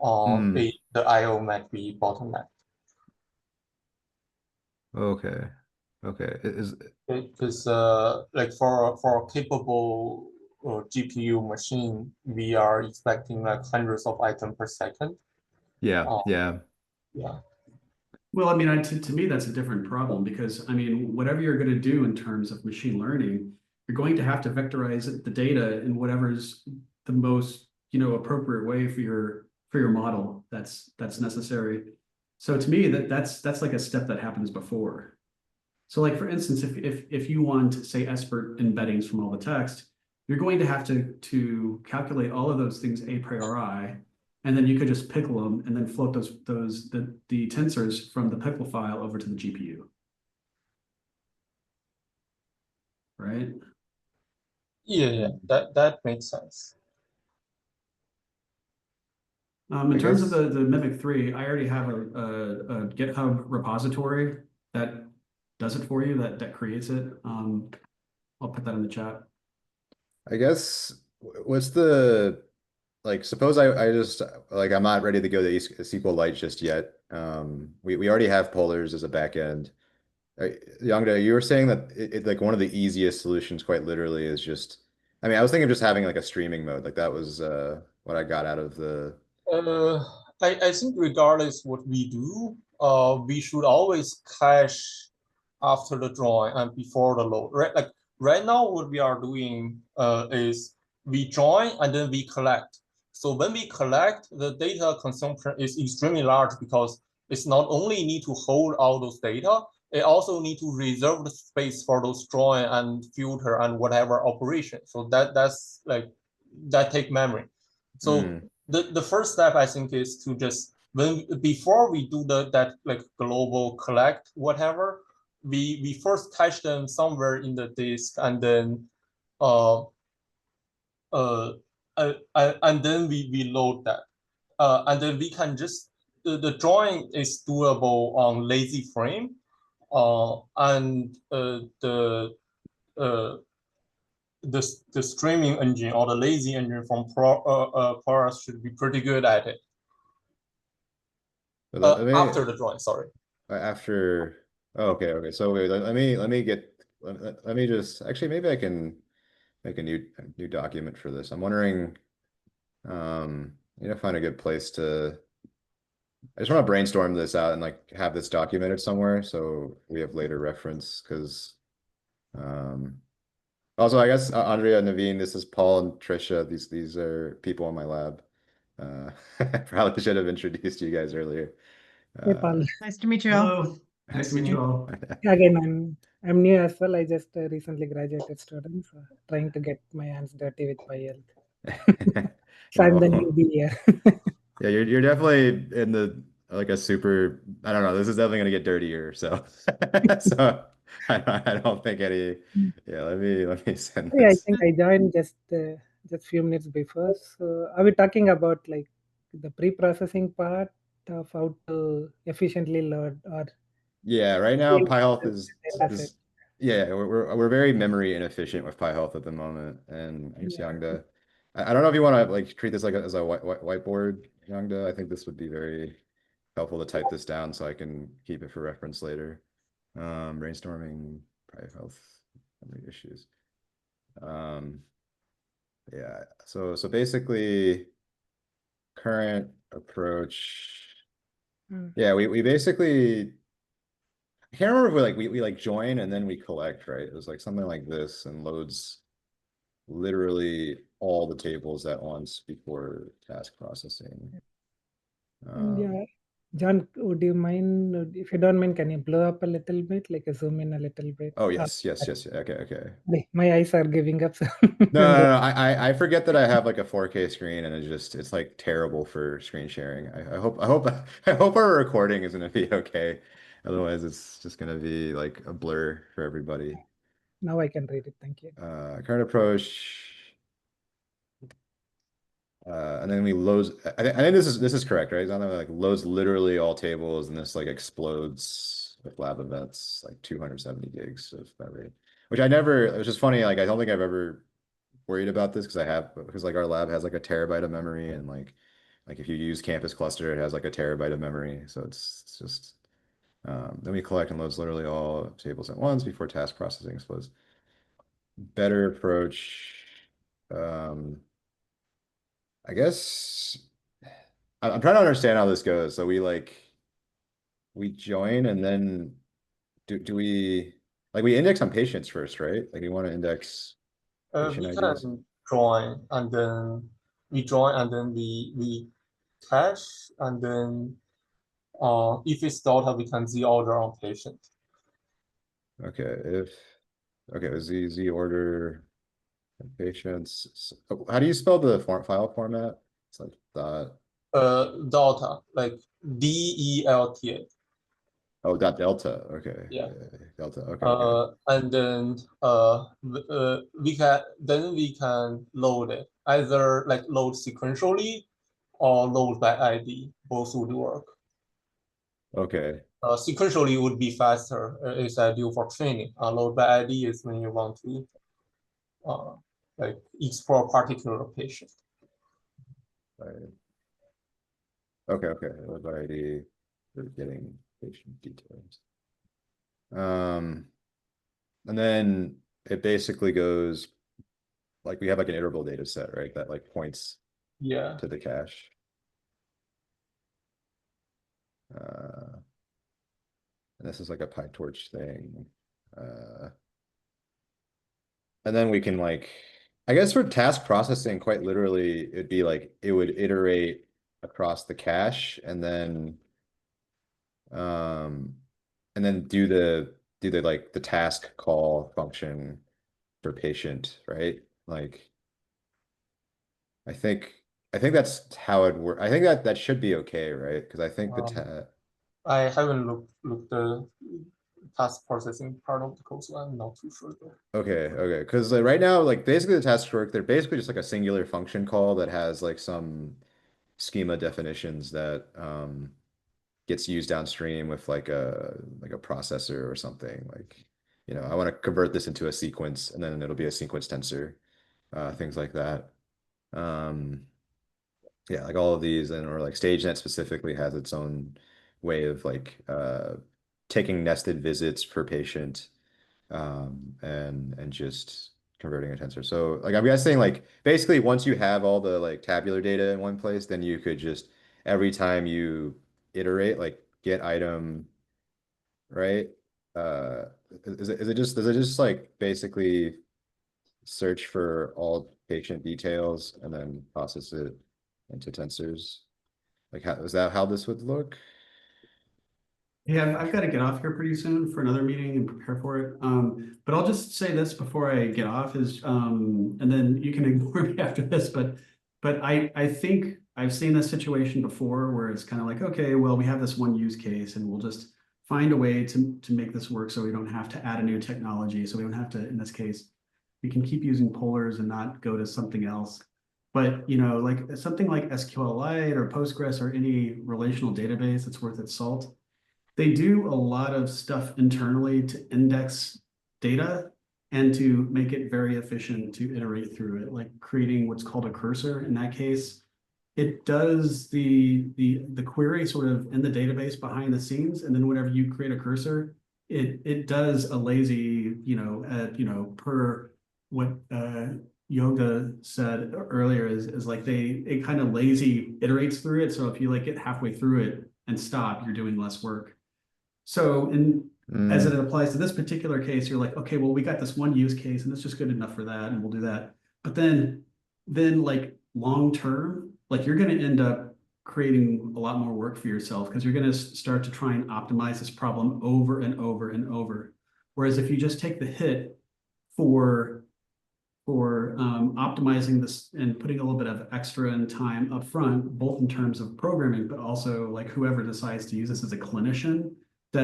Hmm. the I/O might be bottleneck. Okay. Okay. Because like for a capable GPU machine, we are expecting like hundreds of items per second. Yeah. Uh, Yeah. yeah. Well, I mean, to me, that's a different problem because, I mean, whatever you're going to do in terms of machine learning, you're going to have to vectorize the data in whatever's the most, appropriate way for your model that's necessary. So to me, that's like a step that happens before. So like, for instance, if you want, say, expert embeddings from all the text, you're going to have to calculate all of those things a priori, and then you could just pickle them and then float the tensors from the pickle file over to the GPU, right? Yeah, that makes sense. In I terms of guess. the Mimic 3, I already have a GitHub repository that does it for you, that creates it. I'll put that in the chat. I guess. What's the suppose I just I'm not ready to go to SQLite just yet. We already have polars as a backend. Yongda, you were saying that like one of the easiest solutions quite literally is just, I was thinking of just having like a streaming mode. Like that was what I got out of the. Uh, I think regardless what we do, we should always cache after the drawing and before the load. Like right now, what we are doing is we join and then we collect. So when we collect, the data consumption is extremely large because it's not only need to hold all those data, it also need to reserve the space for those drawing and filter and whatever operation. So that's like that take memory. So Hmm. the first step I think is to just before we do that like global collect whatever, we first cache them somewhere in the disk and then uh uh, and then we load that and then we can just the drawing is doable on lazy frame and uh, the streaming engine or the lazy engine from Paras should be pretty good at it. Let me After the drawing, sorry. after. Oh, okay. Okay. So wait, let me get let me just actually maybe I can make a new document for this. I'm wondering, find a good place to. I just want to brainstorm this out and like have this documented somewhere so we have later reference because also I guess Andrea, Naveen, this is Paul and Trisha. These are people in my lab. Probably should have introduced you guys earlier. Hey, Paul. Nice to meet you all. Hello, nice to meet you all. Again, I'm new as well. I just recently graduated student, so trying to get my hands dirty with PyHealth. So I'm the newbie here. Yeah, you're definitely in the like a super. I don't know. This is definitely gonna get dirtier. So, so I don't think any. Yeah, let me send Yeah, I this. think I joined just few minutes before. So are we talking about like the pre-processing part of how to efficiently load or Yeah, right now build PyHealth the data set? is yeah, we're very memory inefficient with PyHealth at the moment, and thanks, Yeah. Yangda. I don't know if you want to like treat this like as a whiteboard, Yangda. I think this would be very helpful to type this down so I can keep it for reference later. Brainstorming PyHealth memory issues. Yeah, so basically current approach. Mm. Yeah, we basically I can't remember if we like join and then we collect, right? It was like something like this and loads literally all the tables at once before task processing. Yeah. John, would you mind, if you don't mind, can you blow up a little bit, like a zoom in a little bit? Oh yes. Okay. My eyes are giving up. So No. I forget that I have like a 4K screen and it's like terrible for screen sharing. I hope our recording is gonna be okay. Otherwise, it's just gonna be like a blur for everybody. Now I can read it. Thank you. Current approach. And then we loads. I think this is correct, right? It's not like loads literally all tables, and this like explodes with lab events, like 270 gigs of memory. Which I never. It was just funny. Like I don't think I've ever worried about this because like our lab has like a terabyte of memory, and like if you use Campus Cluster, it has like a terabyte of memory. So it's just. Then we collect and loads literally all tables at once before task processing explodes. Better approach. I guess I'm trying to understand how this goes. So we join and then do we like we index on patients first, right? Like we want to index patient We IDs. can join and then we cache and then if it's daughter we can z order on patient. Okay, Z order patients. So, how do you spell the file format? It's like dot. Delta like DELTA. Oh, dot delta. Okay. Yeah. Delta. Okay. And then we can load it either like load sequentially or load by ID. Both would work. Okay. Sequentially would be faster. It's ideal for training. Load by ID is when you want to like explore particular patient. Right. Okay. Load by ID. We're getting patient details. And then it basically goes like we have like an iterable data set, right? That like points Yeah. to the cache. And this is like a PyTorch thing. And then we can like, I guess for task processing, quite literally, it'd be like it would iterate across the cache and then do the like the task call function for patient, right? Like I think that's how it works. I think that should be okay, right? Because I think I haven't looked the task processing part of the code, so I'm not too sure though. Okay. Because like right now, like basically the tasks work, they're basically just like a singular function call that has like some schema definitions that gets used downstream with like a processor or something. Like, I want to convert this into a sequence and then it'll be a sequence tensor, things like that. Yeah, like all of these or like StageNet specifically has its own way of like taking nested visits per patient and just converting a tensor. So like I'm guessing like basically once you have all the like tabular data in one place, then you could just every time you iterate like get item, right? Uh, does it just like basically search for all patient details and then process it into tensors? Like how is that how this would look? Yeah, I've got to get off here pretty soon for another meeting and prepare for it. But I'll just say this before I get off is, and then you can ignore me after this, but I think I've seen this situation before where it's kind of like, okay, well, we have this one use case and we'll just find a way to make this work so we don't have to add a new technology. So we don't have to, in this case, we can keep using polars and not go to something else. But like something like SQLite or Postgres or any relational database that's worth its salt, they do a lot of stuff internally to index data and to make it very efficient to iterate through it, like creating what's called a cursor. In that case, it does the query sort of in the database behind the scenes, and then whenever you create a cursor, it does a lazy, per what Yoga said earlier is like it kind of lazy iterates through it. So if you like get halfway through it and stop, you're doing less work. So as it applies to this particular case, you're like, okay, well, we got this one use case and it's just good enough for that, and we'll do that. But then like long term, like you're going to end up creating a lot more work for yourself because you're going to start to try and optimize this problem over and over and over. Whereas if you just take the hit for optimizing this and putting a little bit of extra in time upfront, both in terms of programming, but also like whoever decides to use this as a clinician, or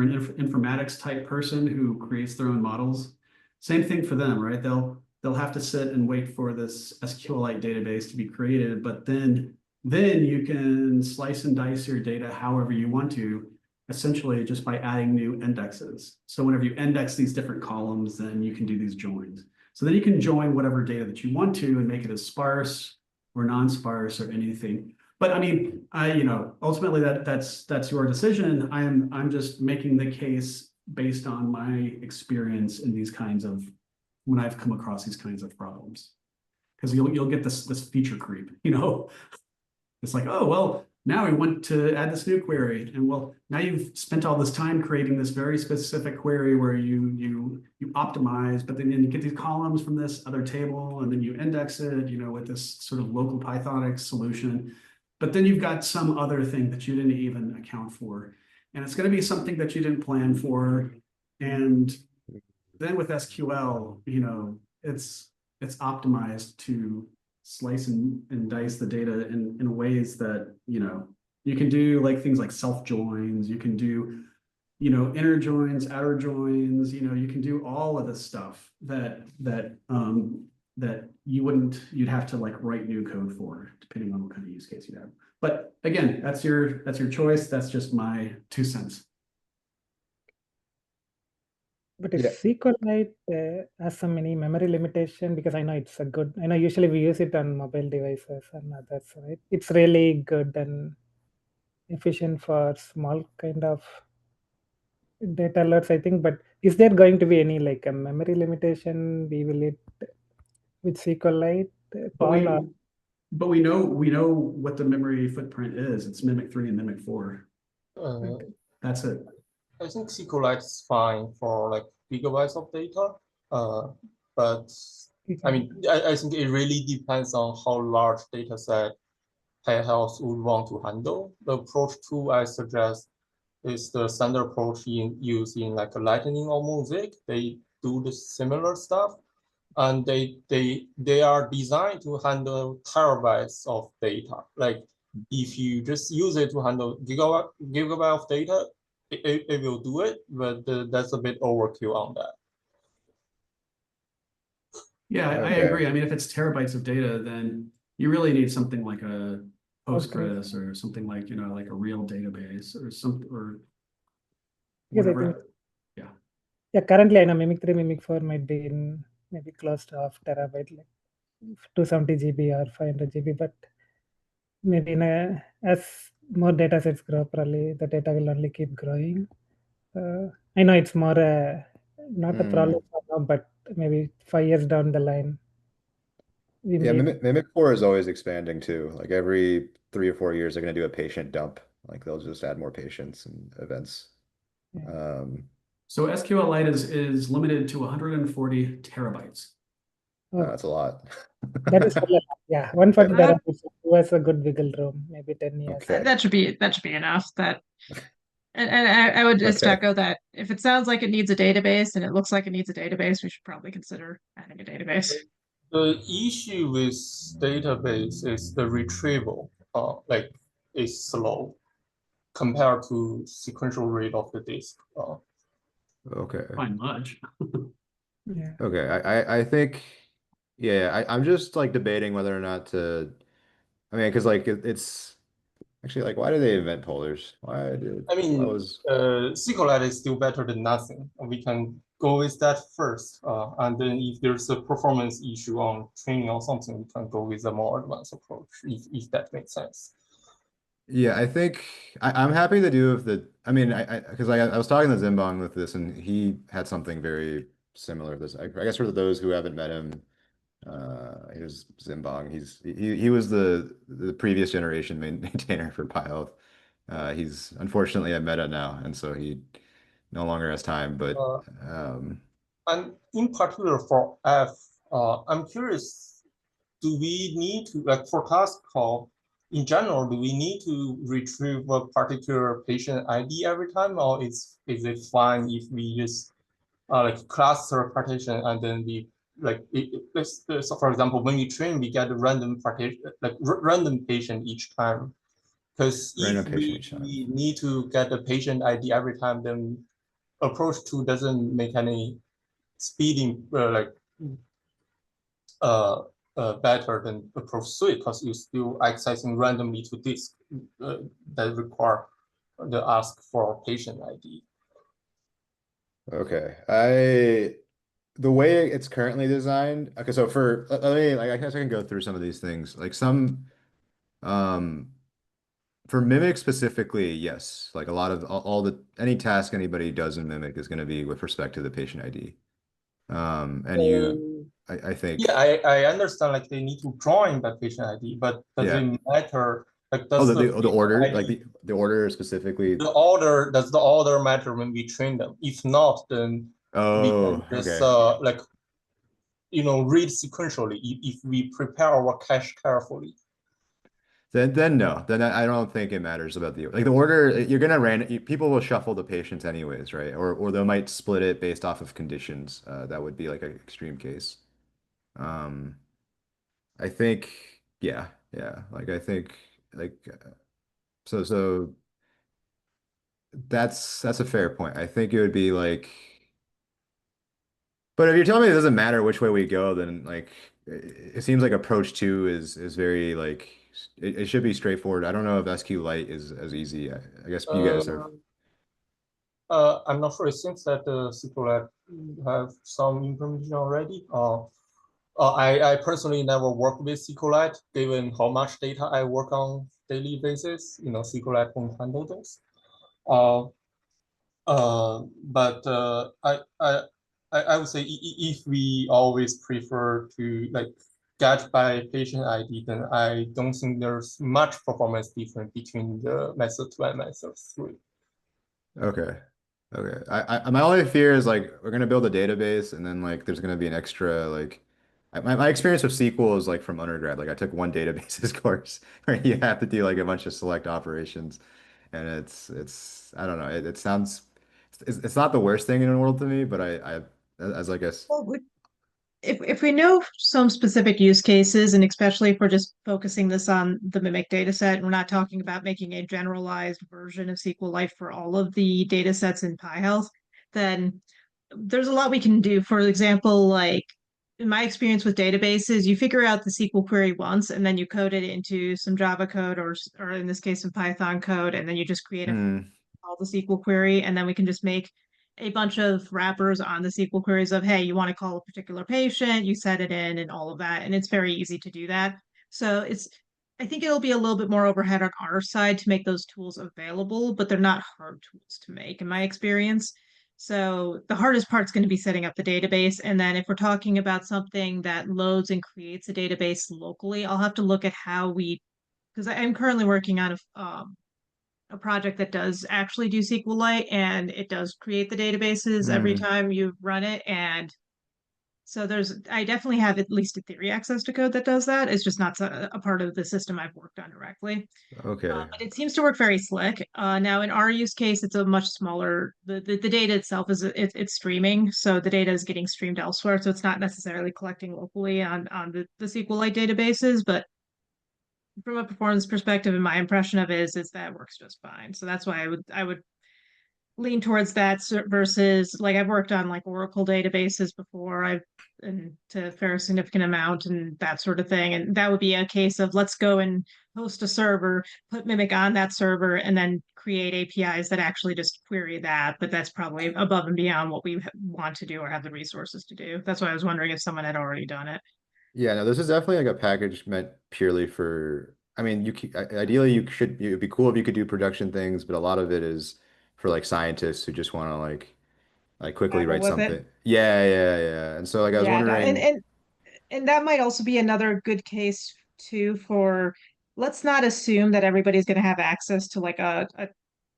an informatics type person who creates their own models. Same thing for them, right? They'll have to sit and wait for this SQLite database to be created, but then you can slice and dice your data however you want to, essentially just by adding new indexes. So whenever you index these different columns, then you can do these joins. So then you can join whatever data that you want to and make it as sparse or non-sparse or anything. But I mean, ultimately that's your decision. I'm just making the case based on my experience in these kinds of, when I've come across these kinds of problems. Because you'll get this feature creep, It's like, oh, well, now we want to add this new query. And well, now you've spent all this time creating this very specific query where you optimize, but then you get these columns from this other table, and then you index it, with this sort of local Pythonic solution. But then you've got some other thing that you didn't even account for. And it's going to be something that you didn't plan for. And then with SQL, it's optimized to slice and dice the data in ways that, you can do like things like self joins, you can do, inner joins, outer joins, you can do all of this stuff that you'd have to like write new code for, depending on what kind of use case you have. But again, that's your choice. That's just my 2 cents. But is SQLite has some any memory limitation? Because I know it's a good. I know usually we use it on mobile devices and others, right? It's really good and efficient for small kind of data alerts, I think. But is there going to be any like a memory limitation? We will it with SQLite, Paul? But we know what the memory footprint is. It's Mimic 3 and Mimic 4. That's it. I think SQLite is fine for like gigabytes of data. But I mean, I think it really depends on how large data set PyHealth would want to handle. The approach 2 I suggest is the standard approach used in like a Lightning or Mosaic. They do the similar stuff, and they are designed to handle terabytes of data. Like if you just use it to handle gigabyte of data, it will do it, but that's a bit overkill on that. Yeah, I agree. I mean, if it's terabytes of data, then you really need something like a Postgres or something like, like a real database or something, or whatever. Yeah, currently I know Mimic 3, Mimic 4 might be in maybe close to half terabyte, like 270 GB or 500 GB, but maybe as more data sets grow, probably the data will only keep growing. I know it's more not a problem Hmm. for now, but maybe 5 years down the line, we Yeah, may. Mimic Core is always expanding too. Like every 3 or 4 years, they're going to do a patient dump. Like they'll just add more patients and events. Yeah. Um, So SQLite is limited to 140 terabytes. Oh, that's a lot. that is still a lot. Yeah, 140 That terabytes was a good wiggle room, maybe 10 years. Okay. that should be enough. And I would just Okay. echo that if it sounds like it needs a database and it looks like it needs a database, we should probably consider adding a database. The issue with database is the retrieval, like is slow compared to sequential rate of the disk. Okay. Fine much. Yeah. Okay. I think, yeah, I'm just like debating whether or not to, I mean, because like it's actually like, why did they invent polars? I Why mean, was, SQLite is still better than nothing. We can go with that first, and then if there's a performance issue on training or something, we can go with a more advanced approach, if that makes sense. yeah, I think I'm happy to do with the, I mean, because I was talking to Zimbong with this and he had something very similar to this. I guess for those who haven't met him, he was Zimbong. He was the previous generation maintainer for PyHealth. He's unfortunately at Meta now, and so he no longer has time. But Uh, um, and in particular for F, I'm curious, do we need to, like for task call, in general, do we need to retrieve a particular patient ID every time, or is it fine if we just like cluster partition and then we like so for example, when we train, we get a random partition, like random patient each time. Because if random patient we each time. need to get the patient ID every time, then approach two doesn't make any speeding uh, better than approach three because you're still accessing randomly to disk that require the ask for patient ID. Okay, the way it's currently designed. Okay, so for let me like I guess I can go through some of these things. Like some um for Mimic specifically, yes. Like a lot of all the any task anybody does in Mimic is going to be with respect to the patient ID. And I think, Yeah, I understand like they need to join that patient ID, but does yeah. it matter? Like Oh, does the the patient order, like ID, the order specifically. does the order matter when we train them? If not, then we can Oh, just okay. like read sequentially if we prepare our cache carefully. Then no. Then I don't think it matters about the order. You're gonna people will shuffle the patients anyways, right? Or they might split it based off of conditions. That would be like an extreme case. Um, I think, yeah, yeah. Like I think, like so that's a fair point. I think it would be like, but if you're telling me it doesn't matter which way we go, then like it seems like approach two is very like it should be straightforward. I don't know if SQLite is as easy. I guess you guys have. Uh, I'm not sure. It seems that the SQLite have some information already. I personally never work with SQLite, given how much data I work on daily basis. SQLite won't handle this. Uh, but I would say if we always prefer to like get by patient ID, then I don't think there's much performance difference between the method 2 and method 3. Okay. Okay. My only fear is like we're gonna build a database and then like there's gonna be an extra like my experience with SQL is like from undergrad. Like I took one databases course where you have to do like a bunch of select operations and it's I don't know. It sounds it's not the worst thing in the world to me, but I as I guess Well, if we know some specific use cases, and especially if we're just focusing this on the Mimic dataset, we're not talking about making a generalized version of SQLite for all of the datasets in PyHealth, then there's a lot we can do. For example, like in my experience with databases, you figure out the SQL query once and then you code it into some Java code or in this case, some Python code, and then you just create a hmm. call the SQL query, and then we can just make a bunch of wrappers on the SQL queries of, hey, you want to call a particular patient, you set it in and all of that. And it's very easy to do that. So I think it'll be a little bit more overhead on our side to make those tools available, but they're not hard tools to make in my experience. So the hardest part's going to be setting up the database. And then if we're talking about something that loads and creates a database locally, I'll have to look at how because I'm currently working on a project that does actually do SQLite, and it does create the databases every Mm, time you run it. And so I definitely have at least a theory access to code that does that. It's just not a part of the system I've worked on directly. okay. But it seems to work very slick. Now in our use case, it's a much smaller, the data itself it's streaming. So the data is getting streamed elsewhere. So it's not necessarily collecting locally on the SQLite databases, but from a performance perspective, and my impression of it is that it works just fine. So that's why I would lean towards that versus like I've worked on like Oracle databases before. I've and to a fair significant amount and that sort of thing. And that would be a case of let's go and host a server, put Mimic on that server, and then create APIs that actually just query that. But that's probably above and beyond what we want to do or have the resources to do. That's why I was wondering if someone had already done it. Yeah, no, this is definitely like a package meant purely for, I mean, ideally it'd be cool if you could do production things, but a lot of it is for like scientists who just want to like quickly Dabble write with it. something. Yeah, yeah, yeah. And so like I was Yeah, wondering, and that might also be another good case too for let's not assume that everybody's going to have access to like a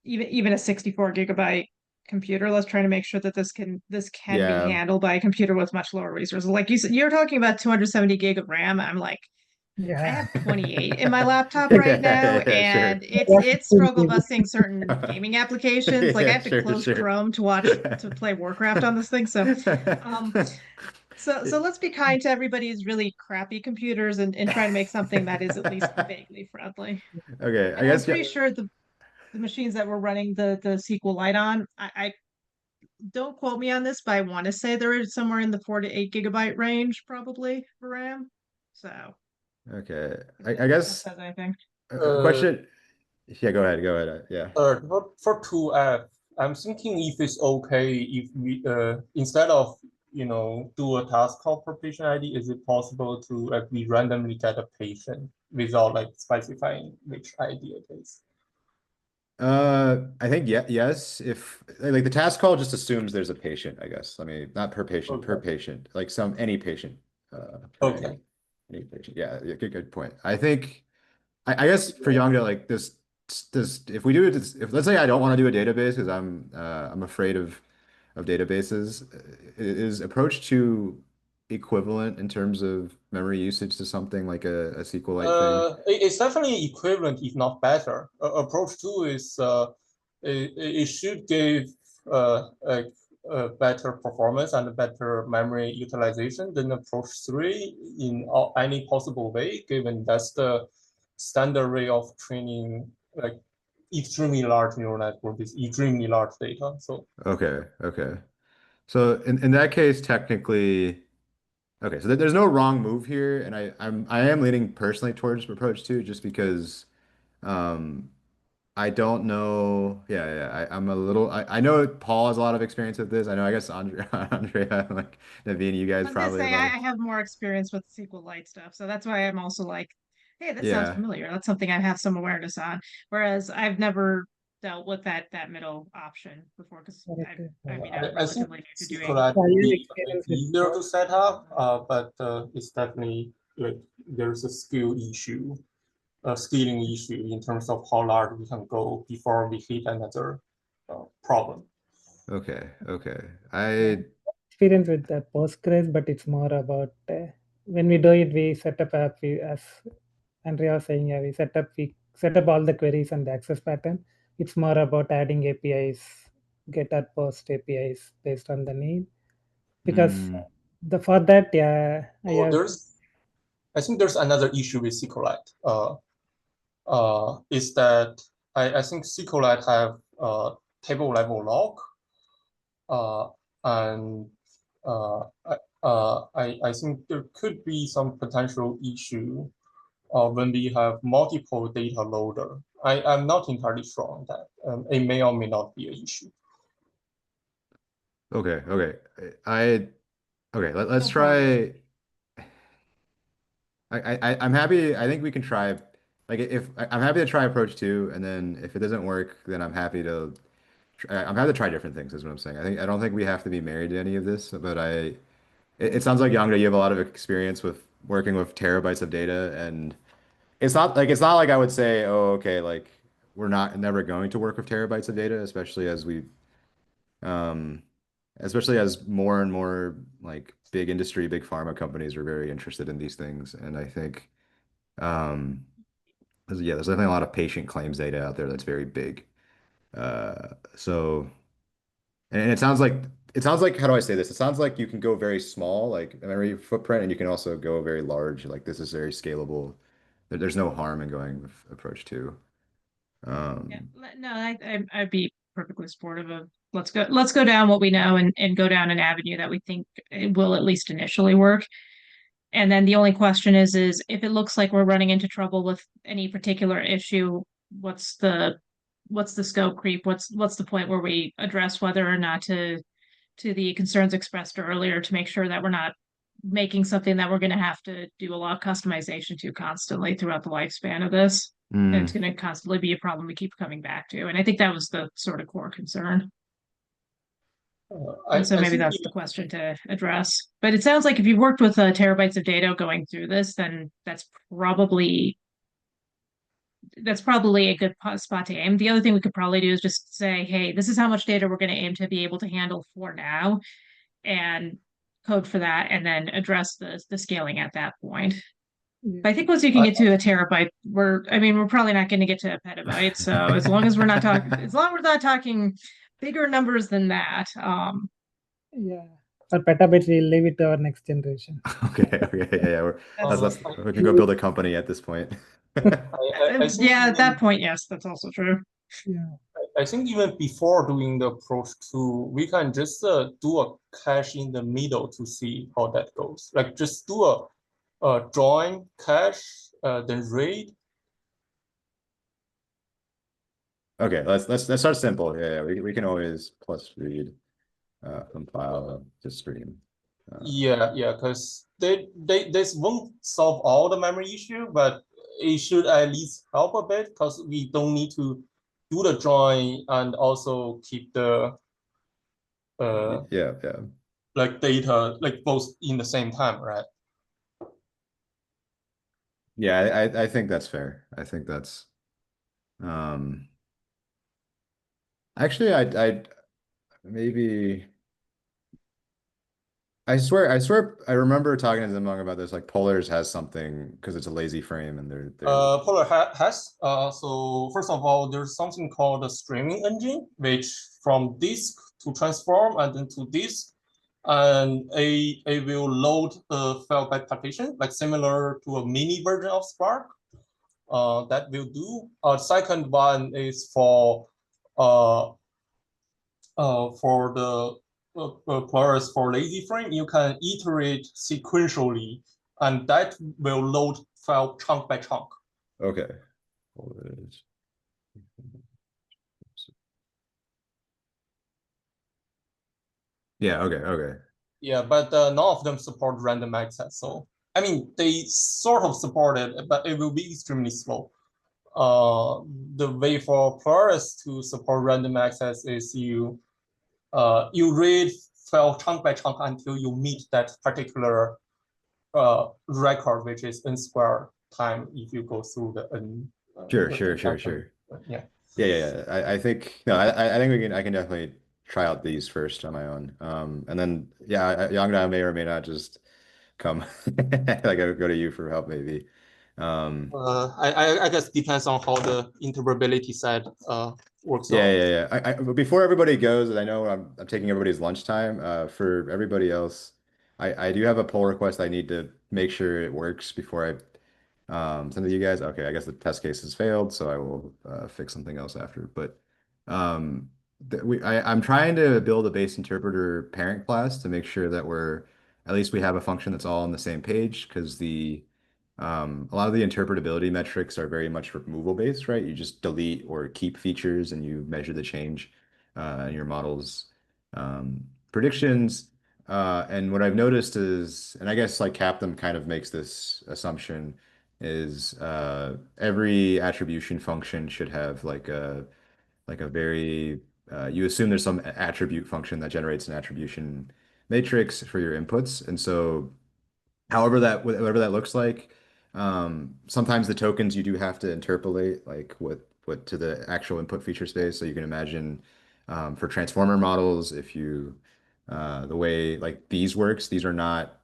even a 64 gigabyte computer. Let's try to make sure that this can be yeah. handled by a computer with much lower resources. Like you said, you're talking about 270 gig of RAM. I'm like, I Yeah. have 28 in my laptop right now, Yeah, yeah, and sure. it's struggle busting certain gaming applications. Like I Yeah, have to sure, close sure. Chrome to play Warcraft on this thing. Um, so let's be kind to everybody's really crappy computers and try to make something that is at least vaguely friendly. Okay, I And I'm guess yeah. pretty sure the machines that we're running the SQLite on, I don't quote me on this, but I want to say they're somewhere in the 4 to 8 gigabyte range, probably for RAM. So Okay. I if that guess says anything. a Uh, question. Yeah, go ahead. Go ahead. Yeah. for 2F, I'm thinking if it's okay if we instead of do a task call per patient ID, is it possible to like we randomly get a patient without like specifying which ID it is? I think yeah, yes. If like the task call just assumes there's a patient, I guess. I mean, not per Okay. patient, like any patient, per Okay. any patient. Yeah, yeah, good point. I think I guess for Young to like this if we do it, if let's say I don't want to do a database because I'm afraid of databases, is approach two equivalent in terms of memory usage to something like a SQLite thing? It's definitely equivalent, if not better. Approach two is it should give a better performance and a better memory utilization than approach three in any possible way, given that's the standard way of training like extremely large neural network with extremely large data. So Okay, okay. So in that case, technically, okay. So there's no wrong move here, and I am leaning personally towards approach two, just because um I don't know. Yeah, yeah. I'm a little. I know Paul has a lot of experience with this. I know. I guess Andrea, like Naveen, you guys I was gonna probably have say a lot of. I have more experience with SQLite stuff, so that's why I'm also like, hey, that sounds Yeah, familiar. That's something I have some awareness on. Whereas I've never dealt with that middle option before because Correct. I mean I'm I think relatively new to doing. SQLite So I would have be like, experience with easier both. to set up, but it's definitely like there's a skill issue, a scaling issue in terms of how large we can go before we hit another problem. okay, okay. Yeah. Experience with the Postgres, but it's more about when we do it, we set up as Andrea was saying, yeah, we set up all the queries and the access pattern. It's more about adding APIs, get or post APIs based on the need. Because Mm, for that, yeah, I So have I think there's another issue with SQLite. Is that I think SQLite have table level log, uh, and I think there could be some potential issue when we have multiple data loader. I'm not entirely sure on that. It may or may not be an issue. okay, okay. I okay. Let's No problem. try. I'm happy. I think we can try. Like if I'm happy to try approach two, and then if it doesn't work, then I'm happy to I'm happy to try different things, is what I'm saying. I don't think we have to be married to any of this, but it sounds like Yangda, you have a lot of experience with working with terabytes of data, and it's not like I would say, oh, okay, like we're not never going to work with terabytes of data, um, especially as more and more like big industry, big pharma companies are very interested in these things, and I think um, there's definitely a lot of patient claims data out there that's very big. So. And it sounds like how do I say this? It sounds like you can go very small, like memory footprint, and you can also go very large. Like this is very scalable. There's no harm in going with approach two. Yeah, Um, no, I'd be perfectly supportive of let's go down what we know and go down an avenue that we think it will at least initially work. And then the only question is if it looks like we're running into trouble with any particular issue, what's the what's the scope creep? What's the point where we address whether or not to the concerns expressed earlier to make sure that we're not making something that we're going to have to do a lot of customization to constantly throughout the lifespan of this. And it's mm, going to constantly be a problem we keep coming back to. And I think that was the sort of core concern. I, And so I maybe think that's the question to address. But it sounds like if you've worked with terabytes of data going through this, then that's probably a good spot to aim. The other thing we could probably do is just say, hey, this is how much data we're going to aim to be able to handle for now, and code for that, and then address the scaling at that point. But I think once you can I, get to a terabyte, we're probably not going to get to a petabyte. So as long as we're not talking bigger numbers than that, Yeah. For petabytes, we'll leave it to our next generation. okay, okay, yeah. that's We can go build a company at this point. I think yeah, at that even, point, yes, that's also true. Yeah. I think even before doing the approach two, we can just do a cache in the middle to see how that goes. Like just do a join cache, then read. Okay, let's start simple. Yeah, we can always plus read from file to stream. Yeah, because this won't solve all the memory issue, but it should at least help a bit because we don't need to do the join and also keep the Yeah. like data like both in the same time, right? Yeah, I think that's fair. I think that's um actually I maybe I swear I remember talking to Zimong about this. Like Polars has something because it's a lazy frame and they're Polar has so first of all, there's something called the streaming engine, which from disk to transform and then to disk, and it will load the file by partition, like similar to a mini version of Spark. That will do. Second one is uh, for the Polaris for lazy frame, you can iterate sequentially, and that will load file chunk by chunk. okay. Polars. Yeah, okay. Yeah, but none of them support random access. So I mean, they sort of support it, but it will be extremely slow. The way for Polaris to support random access is you read file chunk by chunk until you meet that particular record, which is n square time if you go through the n. Sure, The sure, sure, transaction. sure. Yeah. Yeah. I think no, I think I can definitely try out these first on my own. And then yeah, Yangda may or may not just come like I go to you for help maybe. Um, I guess depends on how the interpretability side works yeah, out. yeah, yeah. But before everybody goes, and I know I'm taking everybody's lunchtime. For everybody else, I do have a pull request. I need to make sure it works before I send it to you guys. Okay, I guess the test case has failed, so I will fix something else after. But I'm trying to build a base interpreter parent class to make sure that at least we have a function that's all on the same page because a lot of the interpretability metrics are very much removal based, right? You just delete or keep features and you measure the change in your model's predictions. And what I've noticed is, and I guess like CAPTM kind of makes this assumption, is every attribution function should have like a very you assume there's some attribute function that generates an attribution matrix for your inputs. And so whatever that looks like, sometimes the tokens you do have to interpolate like what to the actual input feature space. So you can imagine for transformer models, if you the way like these works, these are not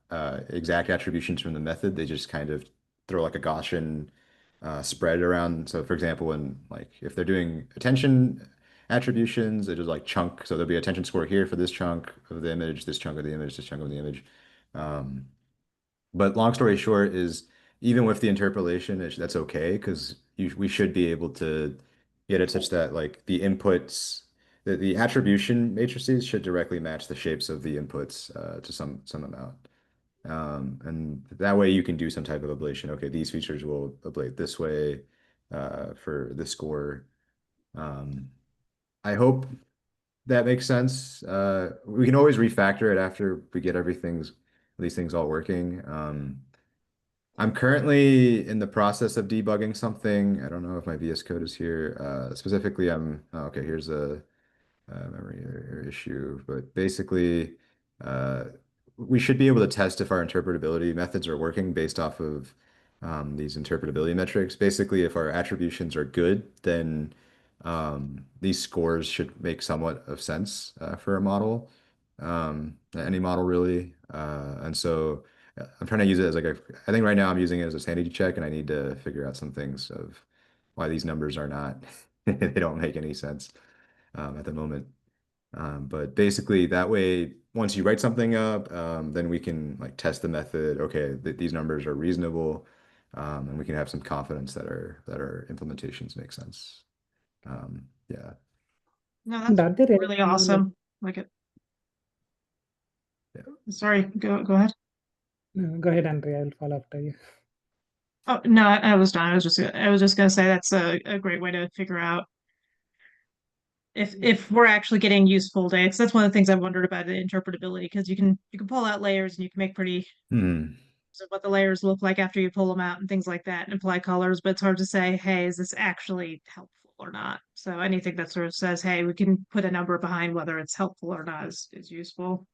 exact attributions from the method. They just kind of throw like a Gaussian spread around. So for example, when like if they're doing attention attributions, it is like chunk. So there'll be attention score here for this chunk of the image, this chunk of the image, this chunk of the image. Um, but long story short is even with the interpolation, that's okay because we should be able to get it such that like the inputs, the attribution matrices should directly match the shapes of the inputs to some amount. And that way you can do some type of ablation. Okay, these features will ablate this way for the score. I hope that makes sense. We can always refactor it after we get these things all working. I'm currently in the process of debugging something. I don't know if my VS Code is here. Specifically, okay, here's a memory error issue, but basically, uh, we should be able to test if our interpretability methods are working based off of these interpretability metrics. Basically, if our attributions are good, then these scores should make somewhat of sense for a model, any model really. And so I'm trying to use it as like I think right now I'm using it as a sanity check, and I need to figure out some things of why these numbers are not, they don't make any sense at the moment. But basically that way, once you write something up, then we can like test the method. Okay, these numbers are reasonable, and we can have some confidence that our implementations make sense. Yeah, No, And that's are there really any, awesome. Like it. yeah. Sorry, go ahead. go ahead, Andrea. I'll follow after you. Oh no, I was done. I was just gonna say that's a great way to figure out if we're actually getting useful dates. That's one of the things I've wondered about the interpretability because you can pull out layers and you can make pretty Hmm. of what the layers look like after you pull them out and things like that and apply colors, but it's hard to say, hey, is this actually helpful or not? So anything that sort of says, hey, we can put a number behind whether it's helpful or not is useful.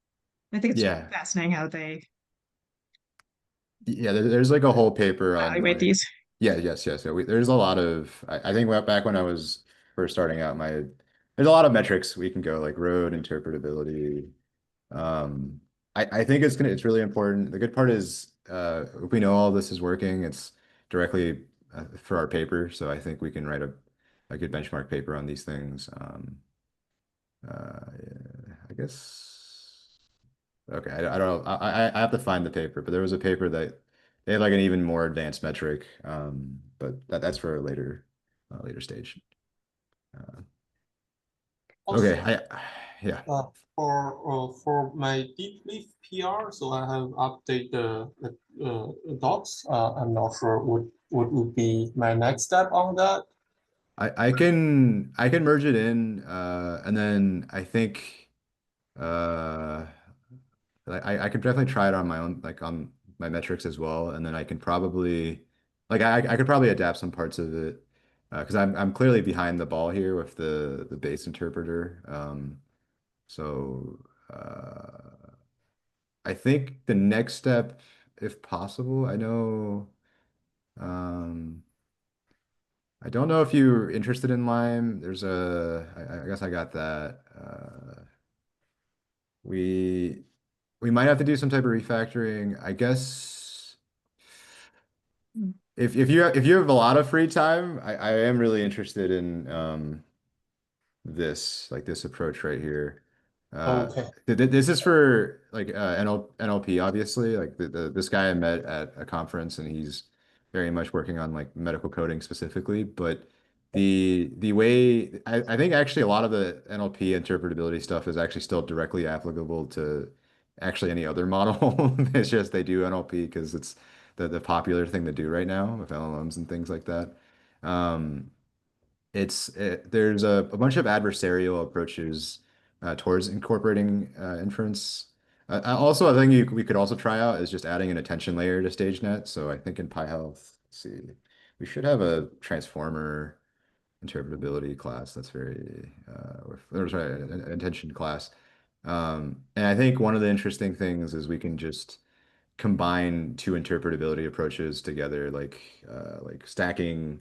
I think it's Yeah. fascinating how they Yeah, there's like a whole paper on evaluate like, these. yeah, yes. Yeah, there's a lot of, I think back when I was first starting out, there's a lot of metrics we can go like road interpretability. Um, I think it's really important. The good part is, if we know all this is working, it's directly for our paper. So I think we can write a good benchmark paper on these things. Yeah, I guess. Okay, I don't know. I have to find the paper, but there was a paper that they had like an even more advanced metric. But that's for a later stage. Uh, okay, Also, yeah. for my deep leaf PR, so I have updated the docs. I'm not sure what would be my next step on that. I can merge it in, and then I think uh, I could definitely try it on my own, like on my metrics as well, and then I can probably like I could probably adapt some parts of it because I'm clearly behind the ball here with the base interpreter. So I think the next step, if possible, I know. Um, I don't know if you're interested in Lime. I guess I got that. We we might have to do some type of refactoring. I guess if you have a lot of free time, I am really interested in this approach right here. Okay. This is for like NLP, obviously. Like this guy I met at a conference, and he's very much working on like medical coding specifically. But the way I think actually a lot of the NLP interpretability stuff is actually still directly applicable to actually any other model. It's just they do NLP because it's the popular thing to do right now with LLMs and things like that. Um, there's a bunch of adversarial approaches towards incorporating inference. Also, I think we could also try out is just adding an attention layer to StageNet. So I think in PyHealth, let's see, we should have a transformer. interpretability class that's very, or sorry, an attention class. And I think one of the interesting things is we can just combine two interpretability approaches together, like stacking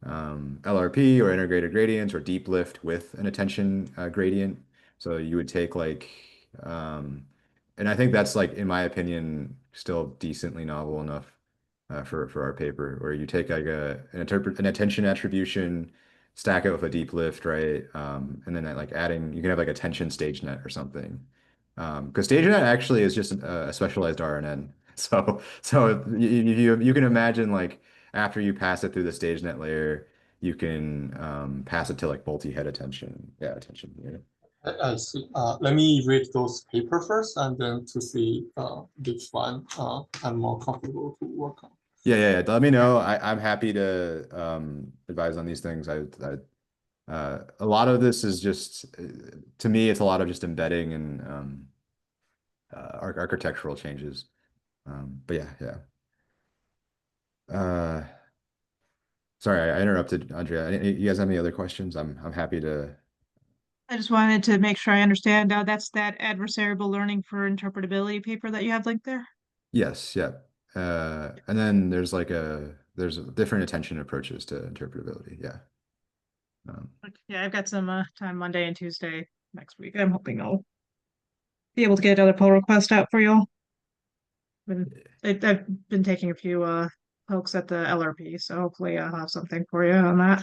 LRP or integrated gradients or deep lift with an attention gradient. So you would take and I think that's like, in my opinion, still decently novel enough for our paper, where you take like an attention attribution, stack it with a deep lift, right? And then like adding, you can have like attention stage net or something. Because stage net actually is just a specialized RNN. So you can imagine like after you pass it through the stage net layer, you can pass it to like multi-head attention. Yeah, attention. Yeah. I see. Let me read those paper first, and then to see which one I'm more comfortable to work on. Yeah. Let me know. I'm happy to advise on these things. A lot of this is just, to me, it's a lot of just embedding and architectural changes. But yeah. Sorry, I interrupted, Andrea. You guys have any other questions? I'm happy to. I just wanted to make sure I understand. That's that adversarial learning for interpretability paper that you have linked there. Yes, yeah. And then there's different attention approaches to interpretability. Yeah. Yeah, I've got some time Monday and Tuesday next week. I'm hoping I'll be able to get another pull request out for you all. I've been taking a few pokes at the LRP, so hopefully I'll have something for you on that.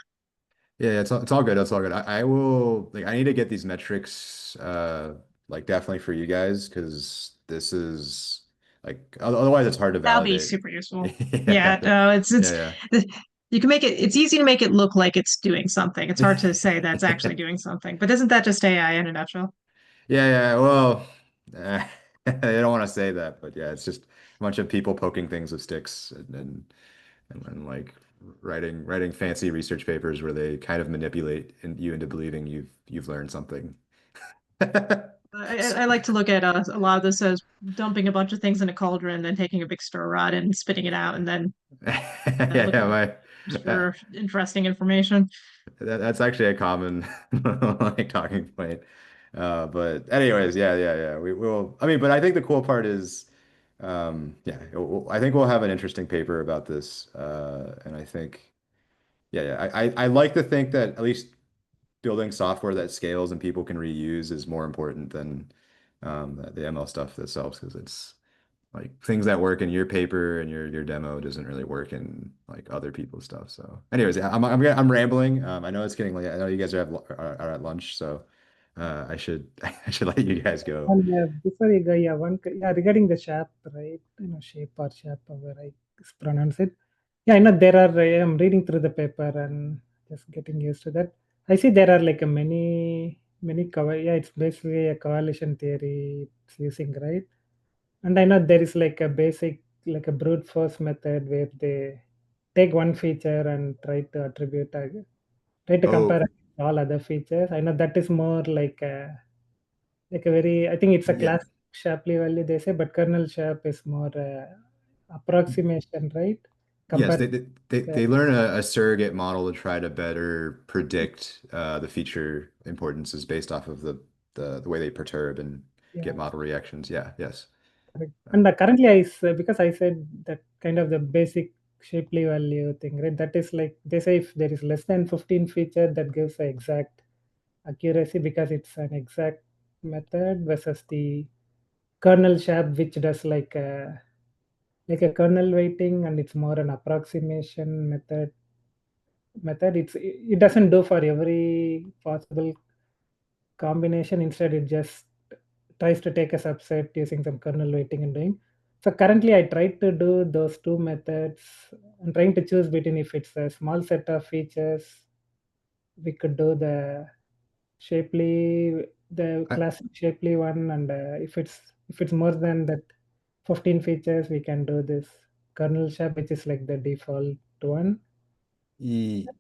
Yeah, it's all good. It's all good. I will I need to get these metrics like definitely for you guys, because this is like otherwise it's hard to That'll be validate. super useful. Yeah, Yeah. no, it's Yeah. you can make it's easy to make it look like it's doing something. It's hard to say that's actually doing something. But isn't that just AI in a nutshell? Yeah. Well, I don't want to say that, but yeah, it's just a bunch of people poking things with sticks and like writing fancy research papers where they kind of manipulate you into believing you've learned something. I like to look at a lot of this as dumping a bunch of things in a cauldron, then taking a big stir rod and spitting it out, and then looking for interesting information. That's actually a common like talking point. But anyways, yeah. We will. I mean, but I think the cool part is, yeah, I think we'll have an interesting paper about this. And I think, yeah. I like to think that at least building software that scales and people can reuse is more important than the ML stuff itself, because it's like things that work in your paper and your demo doesn't really work in like other people's stuff. So anyways, yeah, I'm rambling. I know it's getting late. I know you guys are at lunch, so I should let you guys go. And before you go, regarding the shape, right? Shape or shape, however I pronounce it. Yeah, I know there are. I'm reading through the paper and just getting used to that. I see there are like a many cover. Yeah, it's basically a correlation theory it's using, right? And I know there is like a basic, like a brute force method where they take one feature and try to compare Oh, all other features. I know that is more like a very, I think it's a yeah. class Shapley value they say, but kernel Shap is more approximation, right? Yes, Compare. they learn a surrogate model to try to better predict the feature importances based off of the way they perturb and Yeah, get model reactions. Yeah, yes. correct. And currently because I said that kind of the basic Shapley value thing, right? That is like they say if there is less than 15 feature that gives the exact accuracy because it's an exact method versus the kernel Shap which does like a kernel weighting and it's more an approximation method. It doesn't do for every possible combination. Instead, it just tries to take a subset using some kernel weighting and doing. So currently, I tried to do those two methods. I'm trying to choose between if it's a small set of features, we could do the I, classic Shapley one, and if it's more than that 15 features, we can do this kernel shape, which is like the default one.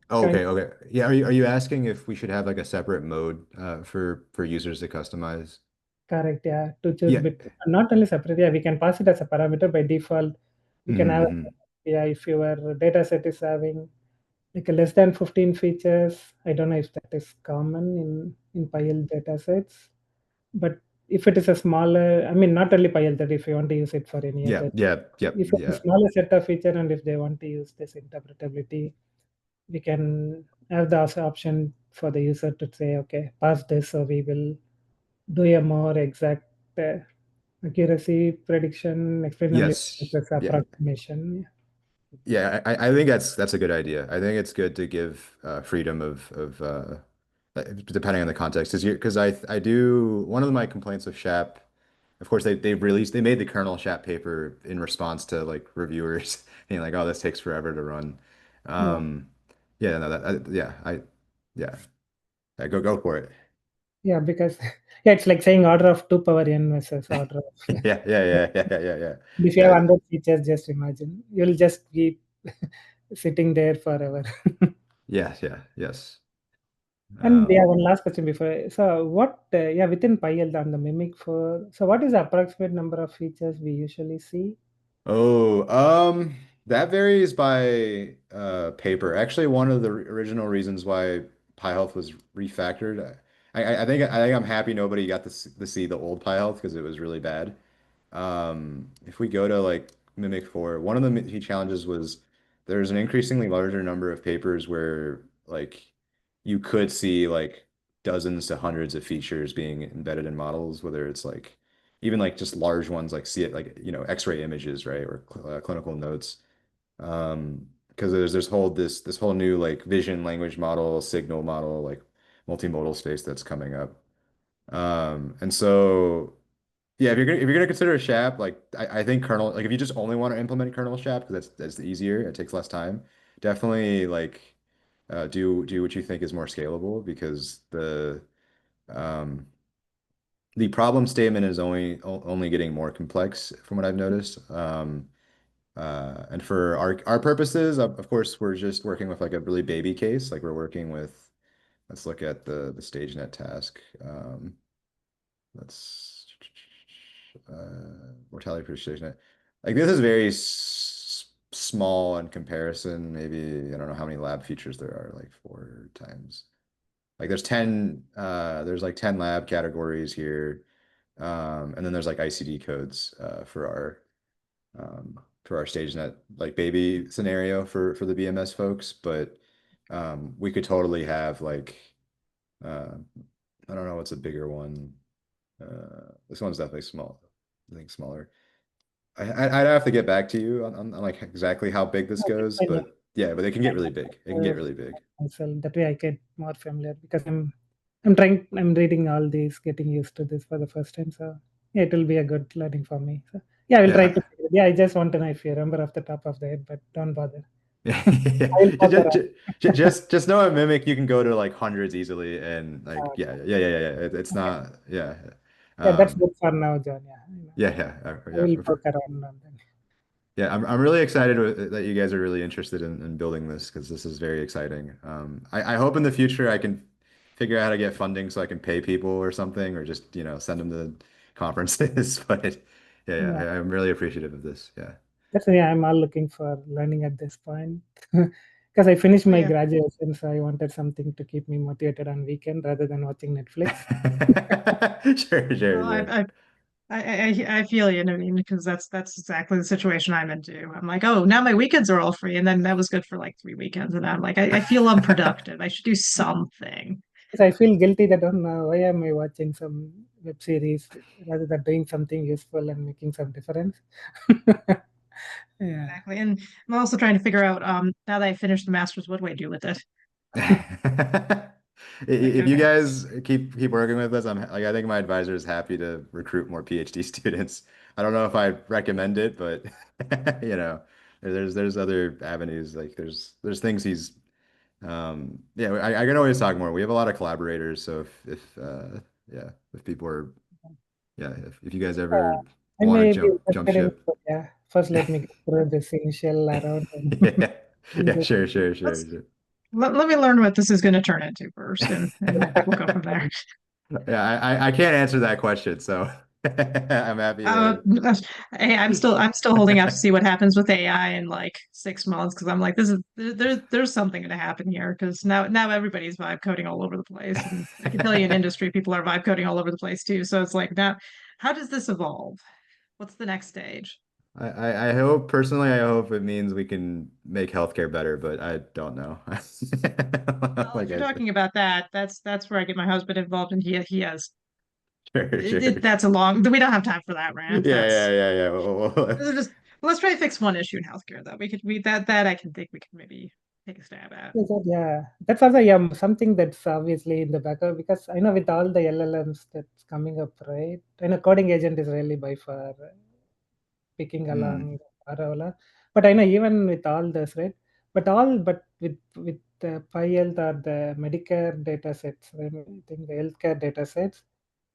Oh, Kind okay. Yeah, are you asking if we should have like a separate mode for users to customize? Correct, yeah. To choose Yeah. between not only separate, yeah, we can pass it as a parameter by default. We can have, Hmm. yeah, if your data set is having like a less than 15 features. I don't know if that is common in PyHealth datasets, but if it is a smaller, I mean, not only PyHealth, that if you want to use it for any Yeah, other, yeah, yep, if it's a yeah. smaller set of feature and if they want to use this interpretability, we can have the option for the user to say, okay, pass this, so we will do a more exact uh, accuracy prediction, explainability Yes. versus Yeah. approximation. Yeah, I think that's a good idea. I think it's good to give freedom of depending on the context. Because I do one of my complaints with SHAP, of course they made the kernel SHAP paper in response to like reviewers being like, oh, this takes forever to run. Yeah, Yeah, no, yeah, yeah, go for it. yeah, because yeah, it's like saying order of 2 power n versus order of. Yeah, yeah, yeah, yeah, yeah, yeah, If you have yeah. 100 features, just imagine you'll just keep sitting there forever. Yeah, yeah, yes. And yeah, Um, one last question before. So, what, yeah, within PyHealth and the Mimic for, so what is the approximate number of features we usually see? Oh, that varies by paper. Actually, one of the original reasons why PyHealth was refactored, I think I'm happy nobody got to see the old PyHealth because it was really bad. If we go to like Mimic 4, one of the key challenges was there's an increasingly larger number of papers where like you could see like dozens to hundreds of features being embedded in models, whether it's like even like just large ones like see it like X-ray images, right, or clinical notes. Because there's this whole new like vision language model, signal model, like multimodal space that's coming up. And so yeah, if you're gonna consider a SHAP, like I think kernel, like if you just only want to implement kernel SHAP, because that's easier, it takes less time. Definitely like do what you think is more scalable because um the problem statement is only getting more complex from what I've noticed. And for our purposes, of course, we're just working with like a really baby case. Like we're working with, let's look at the StageNet task. Let's mortality for StageNet. Like this is very small in comparison. Maybe I don't know how many lab features there are, like 4 times. Like there's like 10 lab categories here. And then there's like ICD codes for our StageNet like baby scenario for the BMS folks, but we could totally have like uh, I don't know what's a bigger one. This one's definitely small. I think smaller. I'd have to get back to you on like exactly how big this No, that's goes, fine, yeah. but yeah, but they can get really big. It can get really big. Myself, that way I get more familiar because I'm reading all these, getting used to this for the first time. So yeah, it will be a good learning for me. So yeah, I will try Yeah. to. Yeah, I just want to know if you remember off the top of the head, but don't bother. Yeah. I will poke Just, around. just know a mimic, you can go to like hundreds easily and like Okay. yeah. It's Okay. not yeah. Yeah, that's Um good for now, John. Yeah, I yeah will poke around on them. yeah, I'm really excited that you guys are really interested in building this because this is very exciting. I hope in the future I can figure out how to get funding so I can pay people or something or just, send them to conferences. But yeah, Yeah, I'm really appreciative of this. Yeah. that's yeah. I'm all looking for learning at this point because I finished Oh, my yeah. graduation, so I wanted something to keep me motivated on weekend rather than watching Netflix. Sure, Well, sure. I feel you, I mean, because that's exactly the situation I'm in too. I'm like, oh, now my weekends are all free, and then that was good for like 3 weekends, and I'm like, I feel unproductive. I should do something. Yes, I feel guilty that why am I watching some web series rather than doing something useful and making some difference. Yeah. Exactly, and I'm also trying to figure out, now that I finished the master's, what do I do with it? Like, If you okay, guys keep working with us, I think my advisor is happy to recruit more PhD students. I don't know if I recommend it, but there's other avenues. Like there's things yeah, I can always talk more. We have a lot of collaborators, so if people are yeah, if you guys ever I want to may be jump interested in, ship. but yeah, first let me get through this initial round Yeah, and yeah, just, let's sure. let me learn what this is going to turn into first, and we'll go from there. Yeah, I can't answer that question, so I'm happy. Hey, I'm still holding out to see what happens with AI in like 6 months because I'm like, there's something going to happen here because now everybody's vibe coding all over the place, and I can tell you in industry people are vibe coding all over the place too. So it's like now, how does this evolve? What's the next stage? I hope personally, I hope it means we can make healthcare better, but I don't know. Well, if Like you're I said, talking about that, that's where I get my husband involved, and he has sure, sure. that's a long. We don't have time for that Yeah, rant. yeah, That's yeah, yeah. Well, just let's try to fix one issue in healthcare though. We that I can think we can maybe take a stab at. Yeah, that's also yeah something that's obviously in the background because I know with all the LLMs that's coming up, right? I know coding agent is really by far picking along Aravala. But I know even with all this, right? But with the PyHealth or the Medicare data sets, right? I think the healthcare data sets,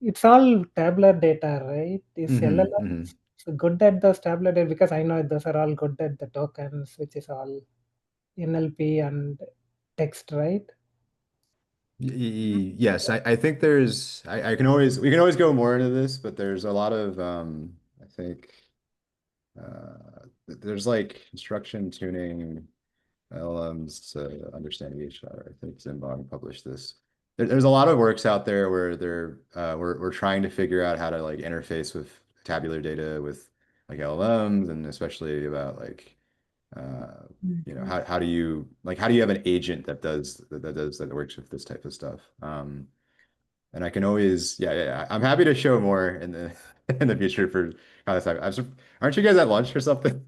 it's all tabular data, right? Is LLMs good at those tabular data? Because I know those are all good at the tokens, which is all NLP and text, right? Yes, I think I can always we can always go more into this, but there's a lot of I think there's like instruction tuning LLMs to understand EHR. I think Zimbong published this. There's a lot of works out there where we're trying to figure out how to like interface with tabular data with like LLMs and especially about like how do you have an agent that works with this type of stuff. And I can always I'm happy to show more in the in the future for how this aren't you guys at lunch or something?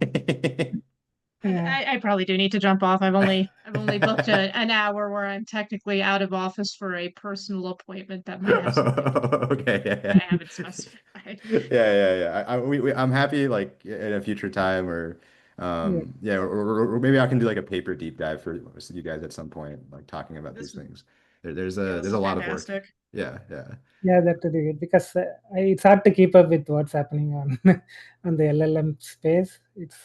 Yeah. I probably do need to jump off. I've only booked an hour where I'm technically out of office for a personal appointment that might have something to do with Okay, yeah, that I haven't specified. yeah. I'm happy like in a future time or Yeah. or maybe I can do like a paper deep dive for you guys at some point, like talking about these This things. yeah, this There's a is lot of work. fantastic. Yeah. Yeah, that would be good because it's hard to keep up with what's happening on on the LLM space. It's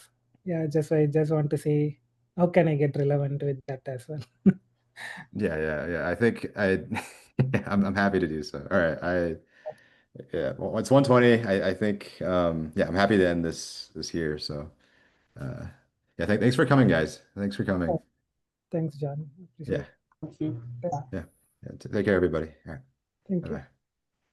yeah, I just want to see how can I get relevant with that as well. Yeah. I think I'm happy to do so. All right. Well, it's 1:20. I think I'm happy to end this here. So thanks for coming, guys. Thanks for coming. Thanks, John. Appreciate Yeah. it. Thank you. Yeah, Yeah. Take care, everybody. All right. thank you. Bye-bye.